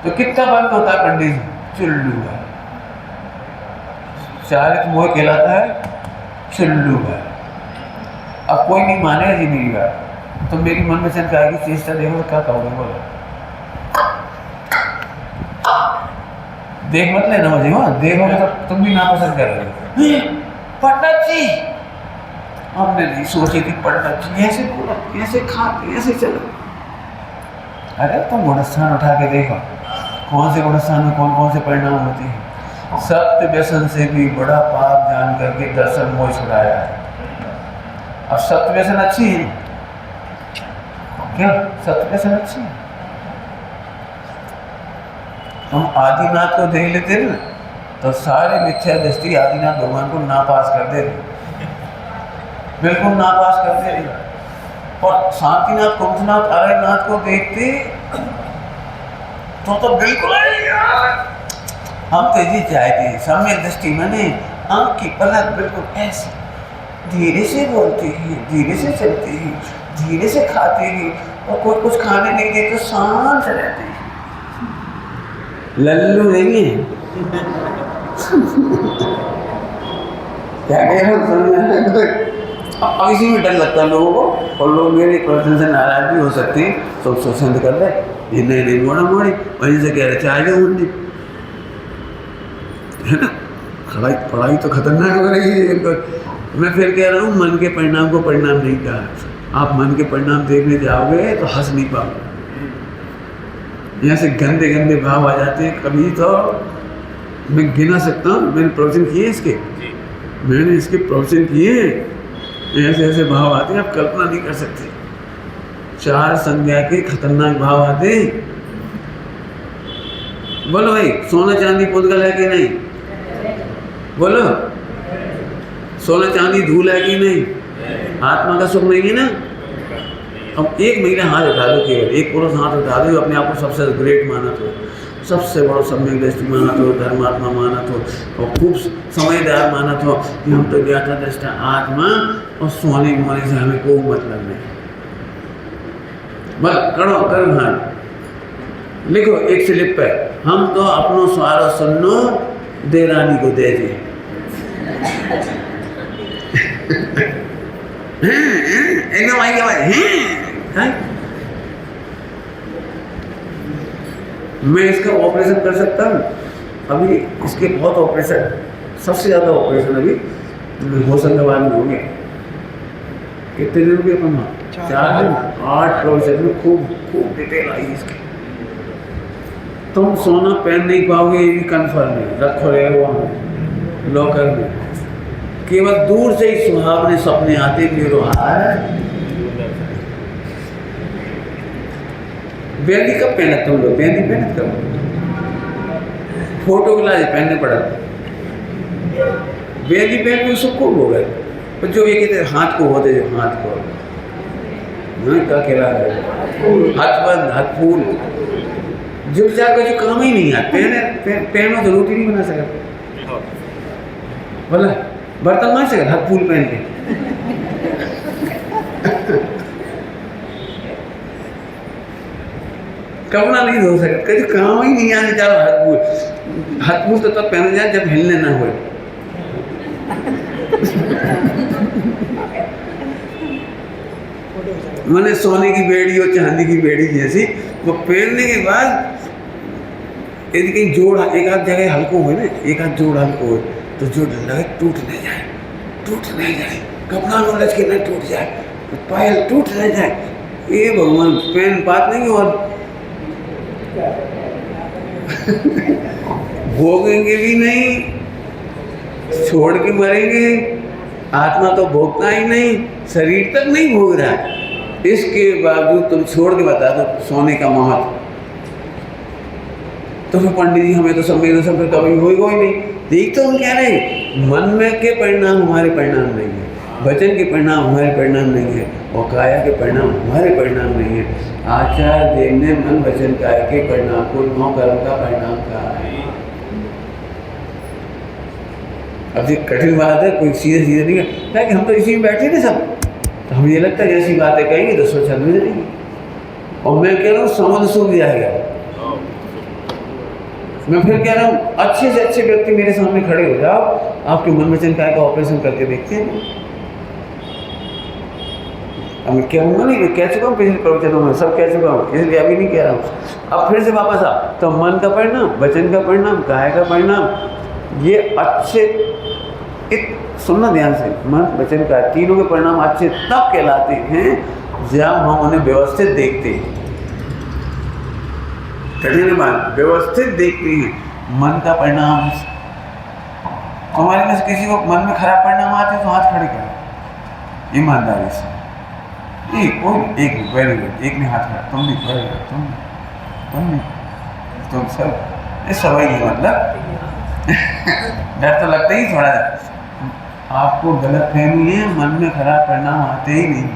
तो कितना बंद होता है कंडीशन? चुल्लू है, चारित मोह कहलाता है चुल्लू है। अब कोई नहीं मानेगा जी मेरी बात, तो मेरी मन में शंका आएगी, चेष्टा देखो तो क्या कहोगे, बोलो। देख मत लेना मुझे, हाँ देखोगे तो तुम भी नापसंद करोगे। पंडित जी, हमने नहीं सोची थी पंडित जी ऐसे बोला, ऐसे खाते, ऐसे चलो। अरे तुम गुणस्थान उठा के देखो, कौन से गुणस्थान में कौन कौन से परिणाम होते हैं। सत्य व्यसन से भी बड़ा पाप जान करके दर्शन मोह छुड़ाया है। अब सत्य व्यसन अच्छी है क्या? सत्य व्यसन अच्छी है। हम आदिनाथ को देख लेते ना, तो सारे मिथ्या दृष्टि आदिनाथ भगवान को नापास कर दे, बिल्कुल नापास कर दे। और शांतिनाथ, कुंभनाथ, अरयनाथ को देखते तो बिल्कुल हम तो ये चाहते हैं, सम्यक दृष्टि मैंने आँख की पलक बिल्कुल ऐसी, धीरे से बोलते हैं, धीरे से चलते हैं, धीरे से खाते हैं, और कोई कुछ खाने नहीं दे तो शांत रहते हैं। लल्लू नहीं है। क्या कह रहा हूँ? अब इसी में डर लगता है लोगों को, और लोग मेरे प्रश्न से नाराज भी हो सकते हैं, तो पसंद कर रहे ये नहीं मोड़ा मोड़ी, वहीं से कह रहे चाहे जो मुंडी है ना। पढ़ाई तो खतरनाक हो रही है। मैं फिर कह रहा हूँ, मन के परिणाम को परिणाम नहीं कहा। आप मन के परिणाम देखने जाओगे तो हंस नहीं पाओगे, यहाँ से गंदे गंदे भाव आ जाते हैं। कभी तो मैं गिना सकता हूँ, मैंने प्रवचन किए इसके, मैंने इसके प्रवचन किए, ऐसे ऐसे भाव आते हैं आप कल्पना नहीं कर सकते। 4 संज्ञा के खतरनाक भाव आते। बोलो भाई, सोना चांदी पुद्गल है कि नहीं? बोलो, सोना चांदी धूल है कि नहीं? आत्मा का सुख नहीं है ना। अब एक महिला हाथ उठा दो, केवल एक पुरुष हाथ उठा दो, अपने आप को सबसे ग्रेट मानत हो, सबसे बड़ा सम्यक दृष्टि मानत हो, धर्मात्मा मानत हो, और खूब समझदार मानत हो कि हम तो ज्ञाता दृष्टा आत्मा, और सोने मोने से हमें कोई मतलब नहीं। बस करो कर हाथ लिखो एक स्लिप पे, हम तो अपनो स्वारो सुनो दे रानी को दे दिए। एकदम आई भाई, मैं इसका ऑपरेशन कर सकता हूँ। अभी इसके बहुत ऑपरेशन, सबसे ज़्यादा ऑपरेशन अभी होशंगाबाद में हो गया। कितने दिन रुपये अपन 4 दिन 8 प्रोसेस में खूब खूब डिटेल आई इसकी। तुम सोना पहन नहीं पाओगे ये भी कन्फर्म है, रखो रहे वहाँ लॉकर में। केवल दूर से ही सुहावने सपने आते मेरो बेंदी कब पहना तुम लोग? बेंदी पहने कब? फोटो के लाए पहनने पड़ा। बेंदी पहन के सबको हो गए, पर जो ये कहते हाथ को होते जो हाथ को क्या कह रहा है, हाथ बंद हाथ फूल जो चाह का जो काम ही नहीं है। पहनो तो रोटी नहीं बना सकता, बोला बर्तन मार सकता हाथ फूल पहन के। कपड़ा नहीं धो सकता, कभी काम ही नहीं आने जाओ। हाथ फूल तो तब पहने जाए जब हिलने ना हुए। मैंने सोने की बेड़ी और चांदी की बेड़ी जैसी वो पहनने के बाद यदि कहीं जोड़ एक आध जगह हल्को हुए ना, एक आध जोड़ हल्को हुए तो जो डर लगे टूट नहीं जाए, टूट नहीं जाए, कपड़ा नॉलेज के नहीं टूट जाए, पायल टूट नहीं जाए। ये भगवान पहन बात नहीं। और भोगेंगे भी नहीं, छोड़ के मरेंगे। आत्मा तो भोगता ही नहीं, शरीर तक नहीं भोग रहा है, इसके बावजूद तुम छोड़ के बता दो सोने का महत्व। तो फिर पंडित जी हमें तो सब फिर कभी होगा ही नहीं। देख तो हम कह रहे हैं मन में के परिणाम हमारे परिणाम नहीं है, वचन के परिणाम हमारे परिणाम नहीं है, और काया के परिणाम हमारे परिणाम नहीं है। आचार्य देव ने मन वचन काया के परिणाम को 9 कर्म का परिणाम कहा है। अब ये कठिन बात है, कोई सीधे सीधे नहीं है कि हम तो इसी में बैठे थे सब, तो हमें ये लगता है जैसी बातें कहेंगे तो सोचा नहीं जाएंगे। और मैं कह रहा हूँ समुद्र सूख जाएगा। मैं फिर कह रहा हूँ अच्छे से अच्छे व्यक्ति मेरे सामने खड़े हो जाओ, आपके मन वचन काया का ऑपरेशन करके देखते हैं। अब मैं कहूँगा नहीं, मैं कह चुका हूँ पिछले प्रवचनों में, सब कह चुका हूँ, इसलिए अभी नहीं कह रहा हूँ। अब फिर से वापस आ तो मन का परिणाम, वचन का परिणाम, काया का परिणाम, ये अच्छे सुनना ध्यान से, मन वचन का तीनों के परिणाम अच्छे तब कहलाते हैं जब हम उन्हें व्यवस्थित देखते हैं। कठिन बात व्यवस्थित देखते हैं। मन का परिणाम हमारे में से किसी को मन में खराब परिणाम आते हैं तो हाथ खड़े करें ईमानदारी से। कोई एक वेरी गुड, एक ने हाथ खड़ा, तुम नहीं, वेरी गुड, तुम नहीं, तुम सब ये सब ही मतलब डर तो लगता ही थोड़ा। आपको गलत फहमी है, मन में खराब परिणाम आते ही नहीं।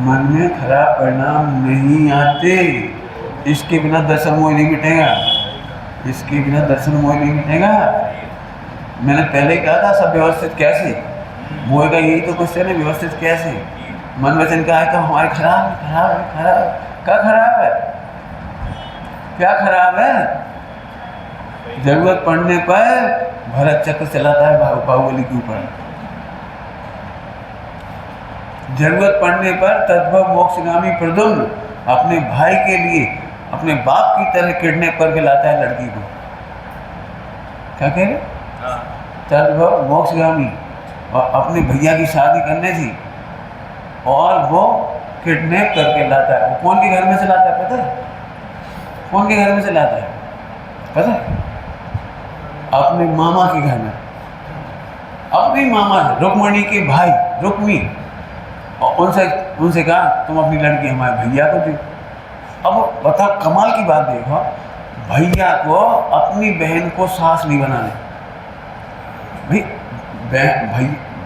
मन में खराब परिणाम नहीं आते। इसके बिना दर्शन मोह नहीं मिटेगा, इसके बिना दर्शन मोह नहीं मिटेगा। मैंने पहले कहा था सब व्यवस्थित कैसे, मोह का यही तो क्वेश्चन है, व्यवस्थित कैसे। मन वचन का है तो हमारे खराब खराब खराब, क्या खराब है, क्या खराब है। जरूरत पड़ने पर भरत चक्र चलाता है बाहुबली के ऊपर। जरूरत पड़ने पर तद्भव मोक्षगामी प्रद्युम्न अपने भाई के लिए अपने बाप की तरह किडनैप करके लाता है लड़की को। क्या कह रहे? तद्भव मोक्षगामी, और अपने भैया की शादी करने थी और वो किडनैप करके लाता है। वो कौन के घर में से लाता है पता है? कौन के घर में से लाता है पता है? अपने मामा के घर में, अपने मामा रुक्मणी के भाई रुक्मी, और उनसे कहा तुम अपनी लड़की हमारे भैया को दे। अब बताओ कमाल की बात देखो, भैया को अपनी बहन को सास नहीं बनाने।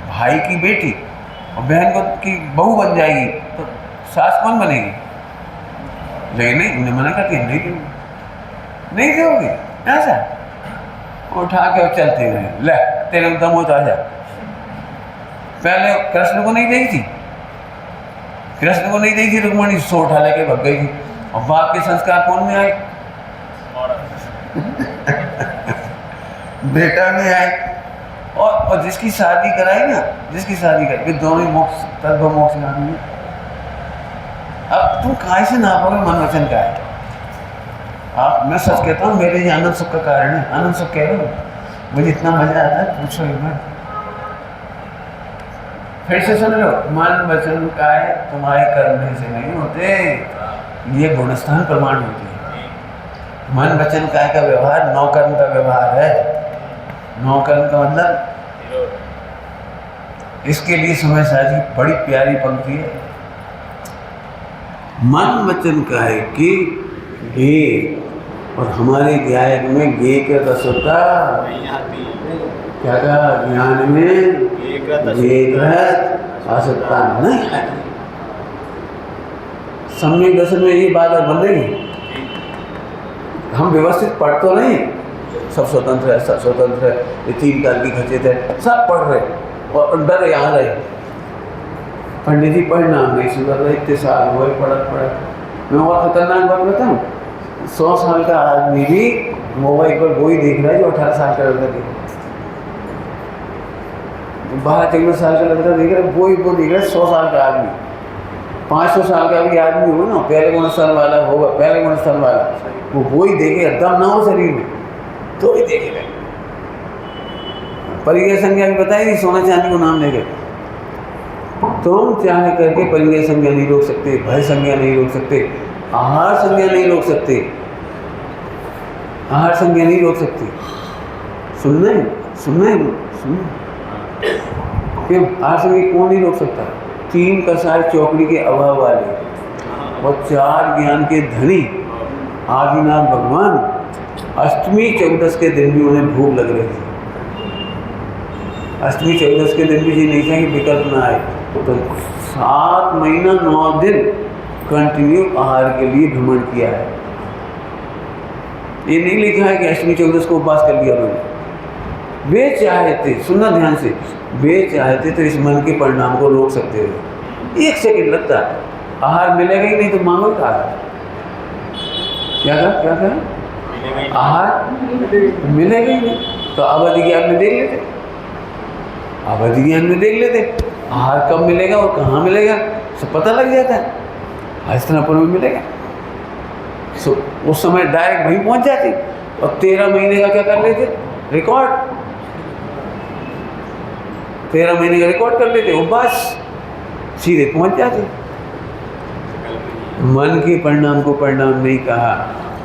भाई की बेटी और बहन को की बहू बन जाएगी तो सास कौन बनेगी? लेकिन नहीं, उन्हें मना करती है, नहीं दोगे ऐसा। उठा के और चलते रहे, ले तेरे दम हो तो आ जा। पहले कृष्ण को नहीं दी थी, कृष्ण को नहीं दी थी रुक्मणी, सो उठा लेके भग गई थी। और बाप के संस्कार कौन में आए? बेटा में आए। और जिसकी शादी कराई ना, जिसकी शादी कराई दोनों मोक्ष तद्भव मोक्ष नामी है। अब तुम काहे से नापोगे मन वचन का है? आप, मैं सच कहता हूँ, मेरे लिए आनंद सुख का कारण है। आनंद सुख कह रहा हूँ, मुझे इतना मजा आता है पूछो एक बार। फिर से सुन लो, मन वचन काया तुम्हारे करने से नहीं होते, ये गुणस्थान प्रमाण होती है। मन वचन काया का व्यवहार नौ कर्म का व्यवहार है। नौ कर्म का मतलब, इसके लिए समय साजी बड़ी प्यारी पंक्ति है। मन वचन काया की गे, और हमारे ज्ञान में गे का रस होता क्या कहा, ज्ञान में असत्ता नहीं है। सम्यक दर्शन में ये बात बन रही है। हम व्यवस्थित पढ़ तो नहीं, सब स्वतंत्र है, सब स्वतंत्र है, ये 3 काल की खचित है, सब पढ़ रहे और डर यहाँ रहे। पंडित जी पढ़ना नहीं सुधर रहे, इतने साल हुए पढ़त। मैं और खतरनाक बात बताऊँ, 100 साल का आदमी भी मोबाइल पर वही देख रहा है जो 18 साल का लड़का देख रहा है। 12-13 साल का लड़का देख रहा है, वो देख रहा है 100 साल का आदमी। 500 साल का भी आदमी हो ना, पहले गुणस्थान वाला होगा, पहले गुणस्थान वाला, वो ही देखेगा, दम ना हो शरीर में तो ही देखेगा। परिग्रह संज्ञा भी बताएगी, सोना चांदी को नाम देकर तुम चाहे करके परिग्रह संज्ञा नहीं रोक सकते, भय संज्ञा नहीं रोक सकते, आहार संज्ञा नहीं रोक सकते, आहार संज्ञा नहीं रोक सकते। सुनना है क्यों, आहार संज्ञा कौन नहीं रोक सकता? 3 कसाय चौकड़ी के अभाव वाले और 4 ज्ञान के धनी आदिनाथ भगवान, अष्टमी 14 के दिन भी उन्हें भूख लग रही थी। अष्टमी 14 के दिन भी जी नहीं था कि विकल्प ना आए, तो 7 महीना 9 दिन कंटिन्यू आहार के लिए भ्रमण किया है। ये नहीं लिखा है कि अष्टमी 14 को उपवास कर लिया उन्होंने। वे चाहते, सुनना ध्यान से, वे चाहते तो इस मन के परिणाम को रोक सकते थे। 1 सेकंड लगता, आहार मिलेगा ही नहीं तो मांगो क्या? क्या कहा? आहार मिलेगा ही नहीं तो अवधि ज्ञान में देख लेते, आहार कब मिलेगा और कहाँ मिलेगा सब पता लग जाता है। हस्तनापुर में मिलेगा, उस समय डायरेक्ट वहीं पहुँच जाती, और 13 महीने का क्या कर लेते, रिकॉर्ड 13 महीने का रिकॉर्ड कर लेते, वो बस सीधे पहुँच जाते। मन के परिणाम को परिणाम नहीं कहा,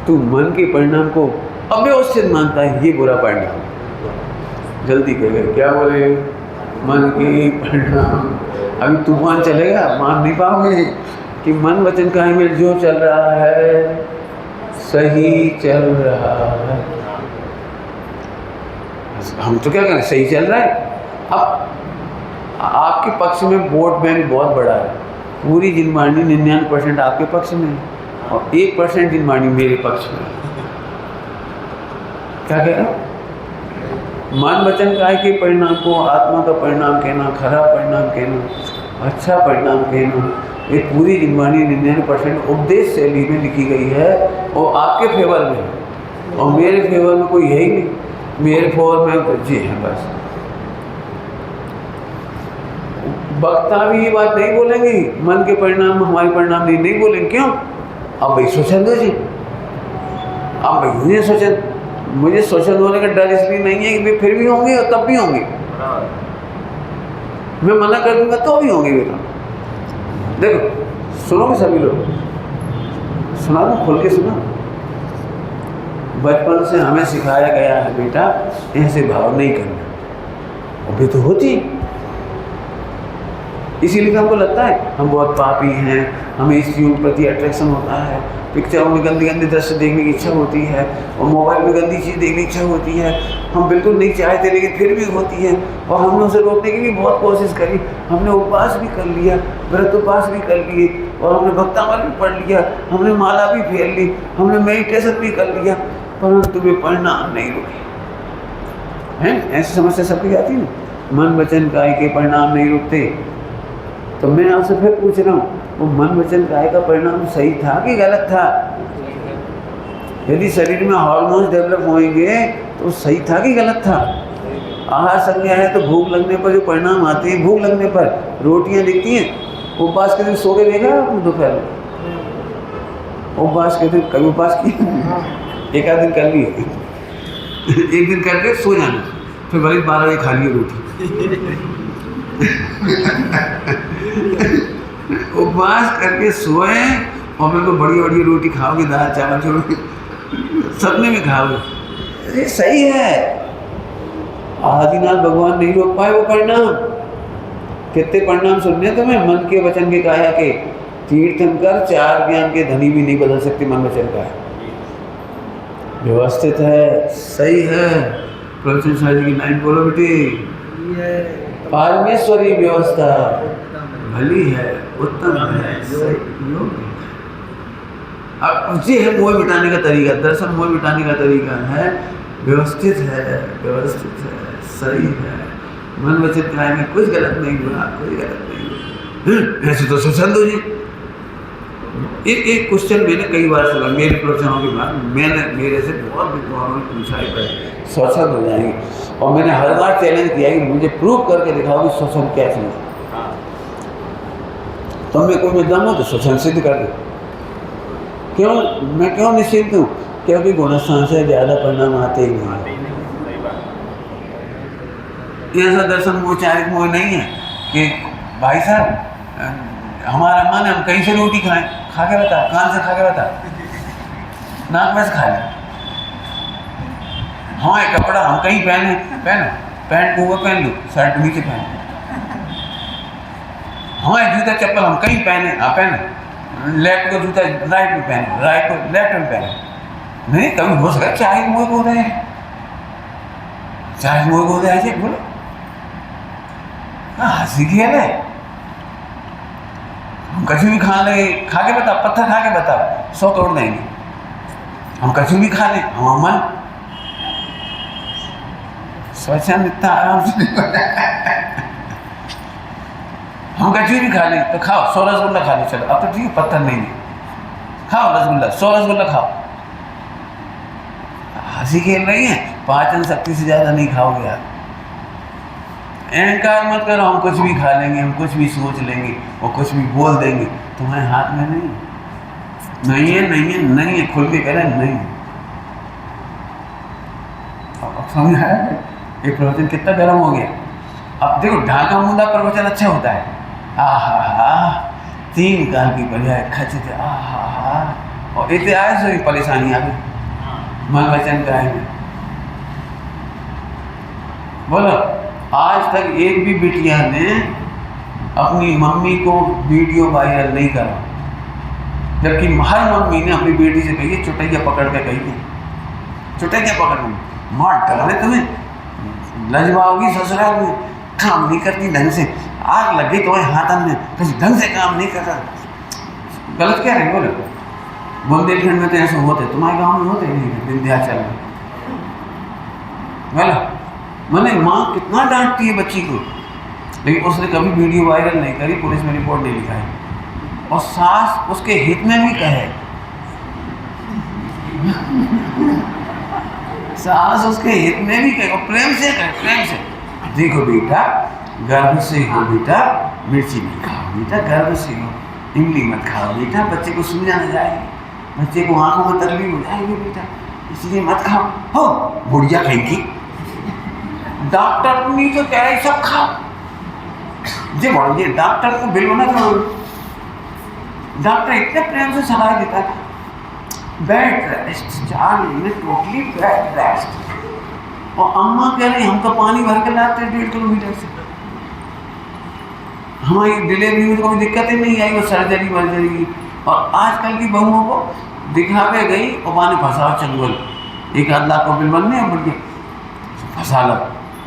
तू मन के परिणाम को अव्यवस्थित मानता है, ये बुरा परिणाम। जल्दी करें, क्या बोले, मन के परिणाम। अभी तूफान चलेगा, मान नहीं पाओगे कि मन वचन काया में जो चल रहा है सही चल रहा है। हम तो क्या करें, सही चल रहा है। अब आपके पक्ष में वोट बैंक बहुत बड़ा है, पूरी जिनवाणी 99% आपके पक्ष में है और 1% जिनवाणी मेरे पक्ष में। क्या कह रहा हूँ, मन वचन काया के परिणाम को आत्मा का परिणाम कहना, खराब परिणाम कहना, अच्छा परिणाम कहना, ये पूरी जिनवाणी 99% उपदेश शैली में लिखी गई है और आपके फेवर में है, और मेरे फेवर में कोई है ही नहीं। मेरे फेवर में जी है बस। वक्ता भी ये बात नहीं बोलेंगे, मन के परिणाम हमारे परिणाम नहीं बोलेंगे। क्यों? अब भाई स्वच्छंद हो जी, अब भाई मुझे स्वच्छंद होने का डर इसलिए नहीं है कि वे फिर भी होंगे और तब भी होंगे। मैं मना कर दूंगा तो भी होंगे बेटा। देखो सुनोगे सभी लोग, सुना दो, खोल के सुनो। बचपन से हमें सिखाया गया है बेटा ऐसे भाव नहीं करना, और भी तो होती, इसीलिए हमको लगता है हम बहुत पापी हैं, हमें इस चीज़ के प्रति अट्रैक्शन होता है, पिक्चरों में गंदी गंदी दृश्य देखने की इच्छा होती है, और मोबाइल में गंदी चीज़ देखने की इच्छा होती है। हम बिल्कुल नहीं चाहते लेकिन फिर भी होती है, और हमने उसे रोकने की भी बहुत कोशिश करी। हमने उपवास भी कर लिया, व्रत उपवास भी कर लिए, और हमने भक्तामल भी पढ़ लिया, हमने माला भी फेर ली, हमने मेडिटेशन भी कर लिया, परंतु वे परिणाम नहीं रुके हैं। ऐसी समस्या सबकी आती है, मन वचन काया के परिणाम नहीं रुकते। तो मैं आपसे फिर पूछ रहा हूँ, वो मन वचन काया का परिणाम सही था कि गलत था? यदि शरीर में हार्मोन्स डेवलप होंगे तो सही था कि गलत था? आहार संज्ञा है तो भूख लगने पर जो परिणाम आते हैं, भूख लगने पर रोटियां दिखती हैं। उपवास के दिन सो के देखा आपने दोपहर में? उपवास के दिन कभी उपवास किया? एक आध दिन कर लिए, एक दिन करके सो जाना, फिर भले 12 बजे खा लिए रोटी। उपवास करके सोए और फिर तो बड़ी बड़ी रोटी खाओगे, दाल चावल छोड़ोगे, सपने में खाओगे। अरे सही है, आदिनाथ भगवान नहीं रोक पाए वो परिणाम। कितने परिणाम सुनने तुम्हें, मन के वचन के काया के। तीर्थंकर चार ज्ञान के धनी भी नहीं बदल सकते मन वचन का। व्यवस्थित है, सही है। प्रवचन शाह की लाइन बोलो बेटी। परमेश्वरी व्यवस्था भली है, उत्तम है, सही योग्य। अब उसे है मोह मिटाने का तरीका, दर्शन मोह मिटाने का तरीका है, व्यवस्थित है, व्यवस्थित है, सही है। मन वचन काया में कुछ गलत नहीं हुआ, कोई गलत नहीं हुआ। ऐसे तो स्वच्छंद हो जी। एक क्वेश्चन मैंने कई बार सुना मेरे प्रवचनों के बाद, मैंने मेरे से बहुत विद्वानों ने पूछा है स्वच्छंद हो जाएंगे, और मैंने हर बार चैलेंज किया कि मुझे प्रूव करके दिखाओ कि स्वच्छंद क्या चीज़ है। तो मैं कोई दम हो तो स्वच्छंद सिद्ध कर दो। क्यों, मैं क्यों निश्चिंत हूँ? क्योंकि गुणस्थान से ज़्यादा परिणाम आते ही नहीं। ऐसा दर्शन मोचारिक मोह नहीं है कि भाई साहब हमारा मन है हम कहीं से रोटी खाएं, खा के बता, कान से खा के बता, नाक में से खा लें। हाँ एक कपड़ा हम कहीं पहने, पैंट को ऊपर पहन लो, शर्ट नीचे पहन लो। हाँ जूता चप्पल हम कहीं पहने, हाँ पहने, लेफ्ट को जूता राइट में पहने, राइट को लेफ्ट में पहने। नहीं कभी हो सका चाय मुँह को रहे हैं, चाय मुँह को रहे ऐसे बोलो, हंसी खेल है। हम कछु भी खा लेंगे, खा के बताओ, पत्थर खा के बताओ, 100 तोड़ देंगे। हम कछु भी खा लें, हम मन स्वच्छंद इतना आराम से हम कछु भी खा लें तो खाओ, 100 रसगुल्ला खा लो, चलो अब तो ठीक है, पत्थर नहीं है, खाओ रसगुल्ला, 100 रसगुल्ला खाओ। हंसी खेल रही है, पाचन शक्ति से ज़्यादा नहीं खाओगे आप। अहंकार मत करो, हम कुछ भी खा लेंगे, हम कुछ भी सोच लेंगे और कुछ भी बोल देंगे, तुम्हारे हाथ में नहीं है, नहीं है, नहीं है, नहीं है, खुल के कह रहे नहीं है। अब समझ आया ये प्रवचन कितना गर्म हो गया। अब देखो ढाका मुंडा प्रवचन अच्छा होता है, आहा 3 काल की बजाय खचते, आहा और इतने आए सो परेशानी आ गई मन वचन का है। बोलो आज तक एक भी बिटिया ने अपनी मम्मी को वीडियो वायरल नहीं करा, जबकि हर मम्मी ने अपनी बेटी से कही है चुटैया पकड़ के कही है, चुटैया पकड़ के मार डाले तुम्हें, लजवाओगी ससुराल में, काम नहीं करती ढंग से, आग लग गई तुम्हारे हाथन में, किसी ढंग से काम नहीं करता। गलत क्या है बोले? बुंदेलखंड में तो ऐसे होते, तुम्हारे गाँव में होते नहीं, विंध्याचल में बोला मैंने माँ कितना डांटती है बच्ची को, लेकिन उसने कभी वीडियो वायरल नहीं करी, पुलिस में रिपोर्ट नहीं लिखाई, और सास उसके हित में भी कहे, सास उसके हित में भी कहे, और प्रेम से कहे, प्रेम से, देखो बेटा गर्भ से हो बेटा, मिर्ची नहीं खाओ बेटा, गर्भ से हो, इमली मत खाओ बेटा, बच्चे को सूझा न जाएगी, बच्चे को आंखों में तकलीफ हो जाएगी बेटा, इसलिए मत खाओ। हो बुढ़िया कहेगी डॉक्टर नहीं तो कह रहे सब खाओ, जी बोलिए डॉक्टर को बिल होना तो डॉक्टर इतने प्रेम से सलाह देता है, बेड रेस्ट 4 महीने टोटली बेड रेस्ट, और अम्मा कह रही हम तो पानी भर के लाते 1.5 किलोमीटर से, हमारी डिलीवरी में तो कोई दिक्कत ही नहीं आई, वो सर्जरी वर्जरी की। और आजकल की बहुओं को दिखावे गई और पानी फंसाओ चंगुल, 1-8 लाख को बिल बनने और बढ़िया फंसा लो,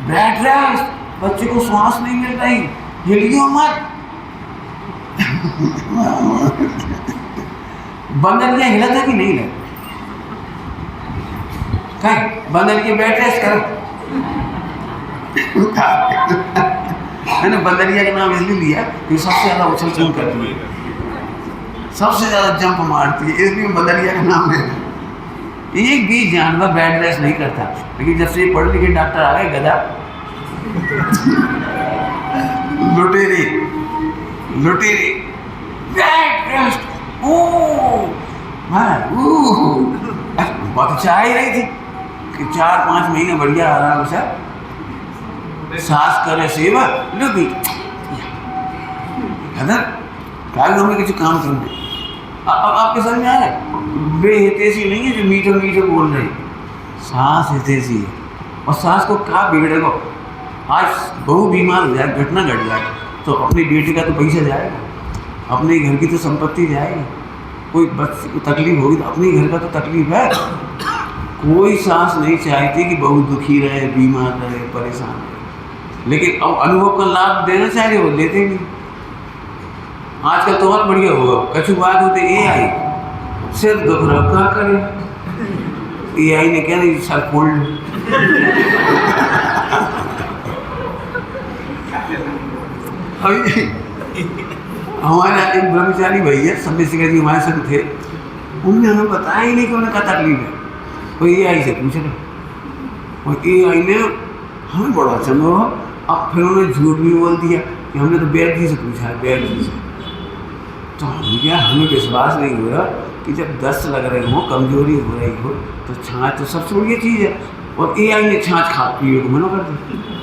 बेड रेस्ट, बच्चे को श्वास नहीं मिल रही, हिलियो मत बंदरिया हिला था कि नहीं हिला? कहीं बंदरिया बेड रेस्ट करो मैंने बंदरिया का नाम इसलिए लिया कि सबसे ज़्यादा उछल कूद करती है, सबसे ज़्यादा जंप मारती है, इसलिए बंदरिया का नाम है। एक भी जानवर बेड रेस्ट नहीं करता, लेकिन जब से पढ़े लिखे डॉक्टर आ गए गधा लुटेरी लुटेरी बेड रेस्ट, बहुत अच्छा ही रही थी कि 4-5 महीने बढ़िया आराम से सांस करे सेवा, लो भी है क्या हमें किसी काम करने। अब आपके समझ में आ रहा है, बेहितेशी नहीं है जो मीठे मीठे बोल रहे, सास हितेशी है। और सास को क्या बिगड़ेगा, आज बहू बीमार हो जाए, घटना घट जाए तो अपनी बेटी का तो पैसा जाएगा, अपने घर की तो संपत्ति जाएगी, कोई बच्चे को तकलीफ होगी तो अपने घर का तो तकलीफ है। कोई सास नहीं चाहती कि बहू दुखी रहे, बीमार रहे, परेशान रहे, लेकिन अब अनुभव का लाभ देना चाहिए, वो देते नहीं। आजकल तो और बढ़िया होगा, कछु बात होते AI सिर दुख रहा क्या करे, AI ने क्या नहीं सर फोल्ड। हमारा एक ब्रह्मचारी भैया संदेशिका जी हमारे संग थे, उन्होंने हमें बताया ही नहीं कि उन्हें क्या तकलीफ है, वो AI से पूछ रहे, और AI ने हमें बड़ा अचंभा हुआ। अब फिर उन्होंने झूठ भी बोल दिया कि हमने तो वैद्य जी से पूछा है, वैद्य जी से। तो हमें विश्वास नहीं हो रहा कि जब दस्त लग रहे हो, कमजोरी हो रही हो, तो छाछ तो सबसे बढ़िया चीज़ है, और AI ने छाछ खा पिए को मना कर दिया।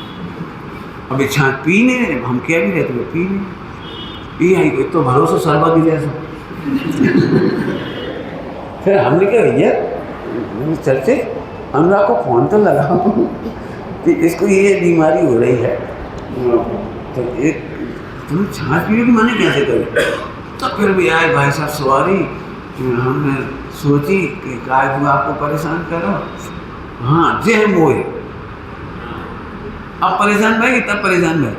अभी छाछ पी नहीं रहे, हम क्या भी रहते हो पी नहीं, AI को तो भरोसा सरबत ही जैसा। फिर हमने क्या भैया चलते अनुराग को फोन तो लगाओ कि इसको ये बीमारी हो रही है, तो एक तुम छाछ पीने की माने कैसे करो। तो फिर भी आए भाई साहब सवारी, हमने सोची कि काय जो आपको परेशान करो, हाँ जय मोए, अब परेशान भाई तब परेशान भाई।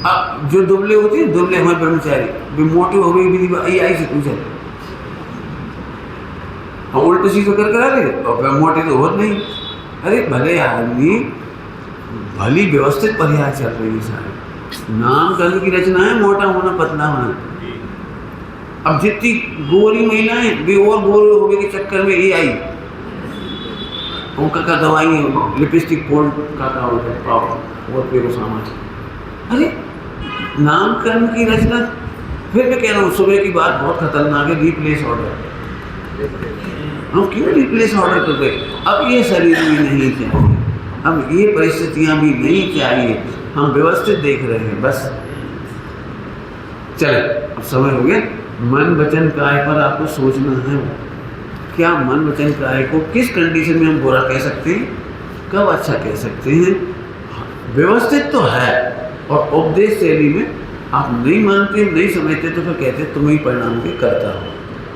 अब जो दुबले होते हैं, दुबले हमारे ब्रह्मचारी भी मोटे हो गए, AI से पूछा, हम उल्टे सीधे कर करा रहे और मोटे तो होत नहीं। अरे भले आदमी, भली व्यवस्थित पर्याय चल रही है सारे, नाम करने की रचना है मोटा होना पतला होना। अब जितनी गोरी महिलाएं भी और गोरे होने के चक्कर में AI उनका का दवाई लिपस्टिक पोल का पावर और पे सामान। अरे नामकरण की रचना, फिर मैं कह रहा हूँ सुबह की बात बहुत खतरनाक है, रिप्लेस ऑर्डर। हम क्यों रिप्लेस ऑर्डर कर रहे, अब ये शरीर भी नहीं चाहिए, अब ये परिस्थितियाँ भी नहीं चाहिए, हम व्यवस्थित देख रहे हैं बस। चले अब समय हो गया, मन वचन काय पर आपको सोचना है, क्या मन वचन काय को किस कंडीशन में हम बुरा कह सकते हैं, कब अच्छा कह सकते हैं। व्यवस्थित तो है, और उपदेश शैली में आप नहीं मानते, नहीं समझते, तो फिर कहते तुम ही परिणाम के कर्ता हो,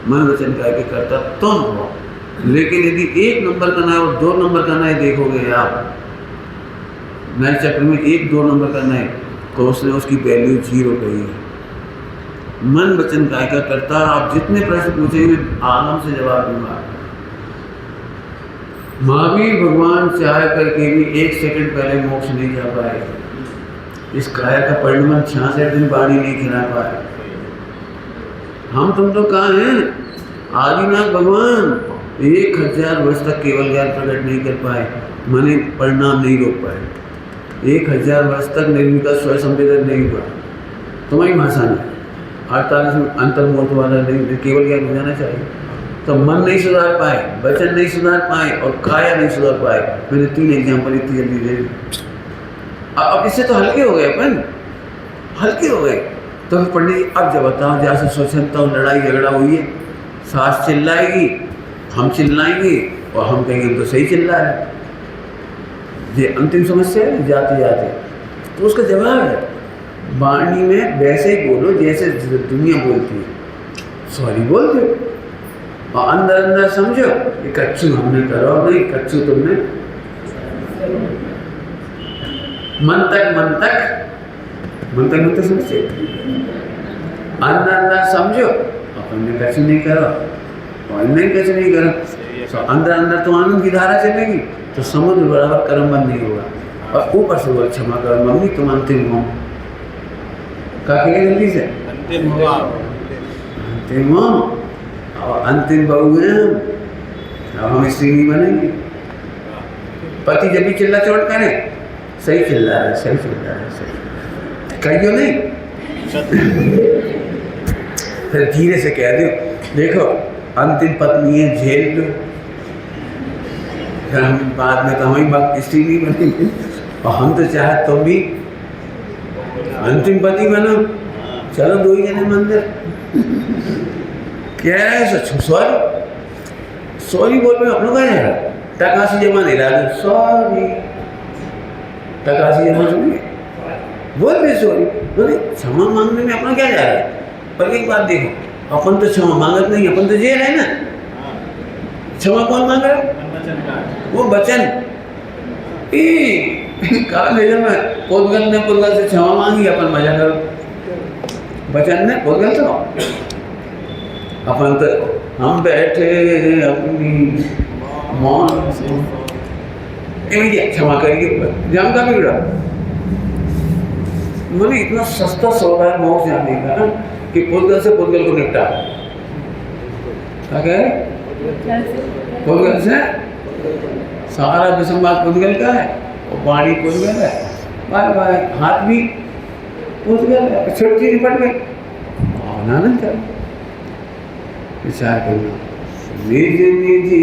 मन वचन काय के कर्ता तुम हो। लेकिन यदि 1 नंबर का न्याय और 2 नंबर का न्याय देखोगे आप, नए चक्र में 1-2 नंबर का न्याय, तो उसने उसकी वैल्यू 0 कही है। मन वचन काय का करता, आप जितने प्रश्न पूछेंगे आराम से जवाब दूंगा। महावीर भगवान चाह करके भी 1 सेकंड पहले मोक्ष नहीं जा पाए, इस काया का परिणाम 66 दिन बाणी नहीं खिला पाए। हम तुम तो कहाँ हैं, आदिनाथ भगवान 1000 वर्ष तक केवल ज्ञान प्रकट नहीं कर पाए, माने परिणाम नहीं रोक पाए। 1000 वर्ष तक निर्विकार स्वयं संवेदन नहीं हुआ, तुम्हारी भाषा में 48 में अंतर्मूर्त वाला नहीं, केवल ज्ञान हो जाना चाहिए। तो मन नहीं सुधार पाए, वचन नहीं सुधार पाए, और काया नहीं सुधार पाए। मैंने 3 एग्जाम्पल इतनी जल्दी दे दी। अब इससे तो हल्के हो गए, अपन हल्के हो गए। तो फिर पंडित जी अब जब बताओ, जैसे स्वच्छता और लड़ाई झगड़ा हुई है, सास चिल्लाएगी, हम चिल्लाएंगे, और हम कहेंगे तो सही चिल्ला है, ये अंतिम समस्या है जाते जाते। तो उसका जवाब है वाणी में वैसे ही बोलो जैसे दुनिया बोलती है, सॉरी बोल दो, और अंदर अंदर समझो कि कच्चू हमने करो नहीं, कच्चू तुमने, मन तक समझे, अंदर अंदर समझो अपन ने कच्चू नहीं करो, और नहीं कच्चू नहीं करो, तो अंदर अंदर तो आनंद की धारा चलेगी, तो समुद्र बराबर कर्मबंध नहीं होगा। और ऊपर से बोल क्षमा करो मम्मी तुम अंतिम हो, क्या जल्दी से अंतिम हो, और अंतिम बहू हैं अब हम स्त्री नहीं बनेंगे। पति जब भी चिल्ला चोट करे, सही चिल्ला रहे, सही चिल्ला रहे, सही कहियो नहीं, फिर धीरे से कह दो देखो अंतिम पत्नी है, झेल लो, फिर हम बाद में तो हमारी बात स्त्री नहीं बनेंगे। और हम तो चाहे तुम भी अंतिम पति बनो, चलो 2 ही जने मंदिर। क्या है सॉरी बोल में अपनों का जाएगा, टकासी जमा नहीं रहा, सॉरी टकासी जमा सुनिए बोल दे सॉरी, बोले क्षमा मांगने में अपना क्या जा रहा है। पर एक बात देखो, अपन तो क्षमा मांगत नहीं, अपन तो जेल है ना। क्षमा कौन मांग रहा है? वो बचन काल भेजल में पोतगल ने पुरगल से क्षमा मांगी, अपन मजा करो। बचन ने पोतगल तो अपन तो हम बैठे अपनी मौन क्षमा करिए, जाम का बिगड़ा। मुझे इतना सस्ता सौदा है मौत जाने का ना कि पुद्गल से पुद्गल को निपटा। क्या कह रहे? पुद्गल से सारा विसंवाद पुद्गल का है और वाणी पुद्गल है, बाय बाय हाथ भी पुद्गल है, छोटी निपट गई। आनंद चल विचार करना निज निजी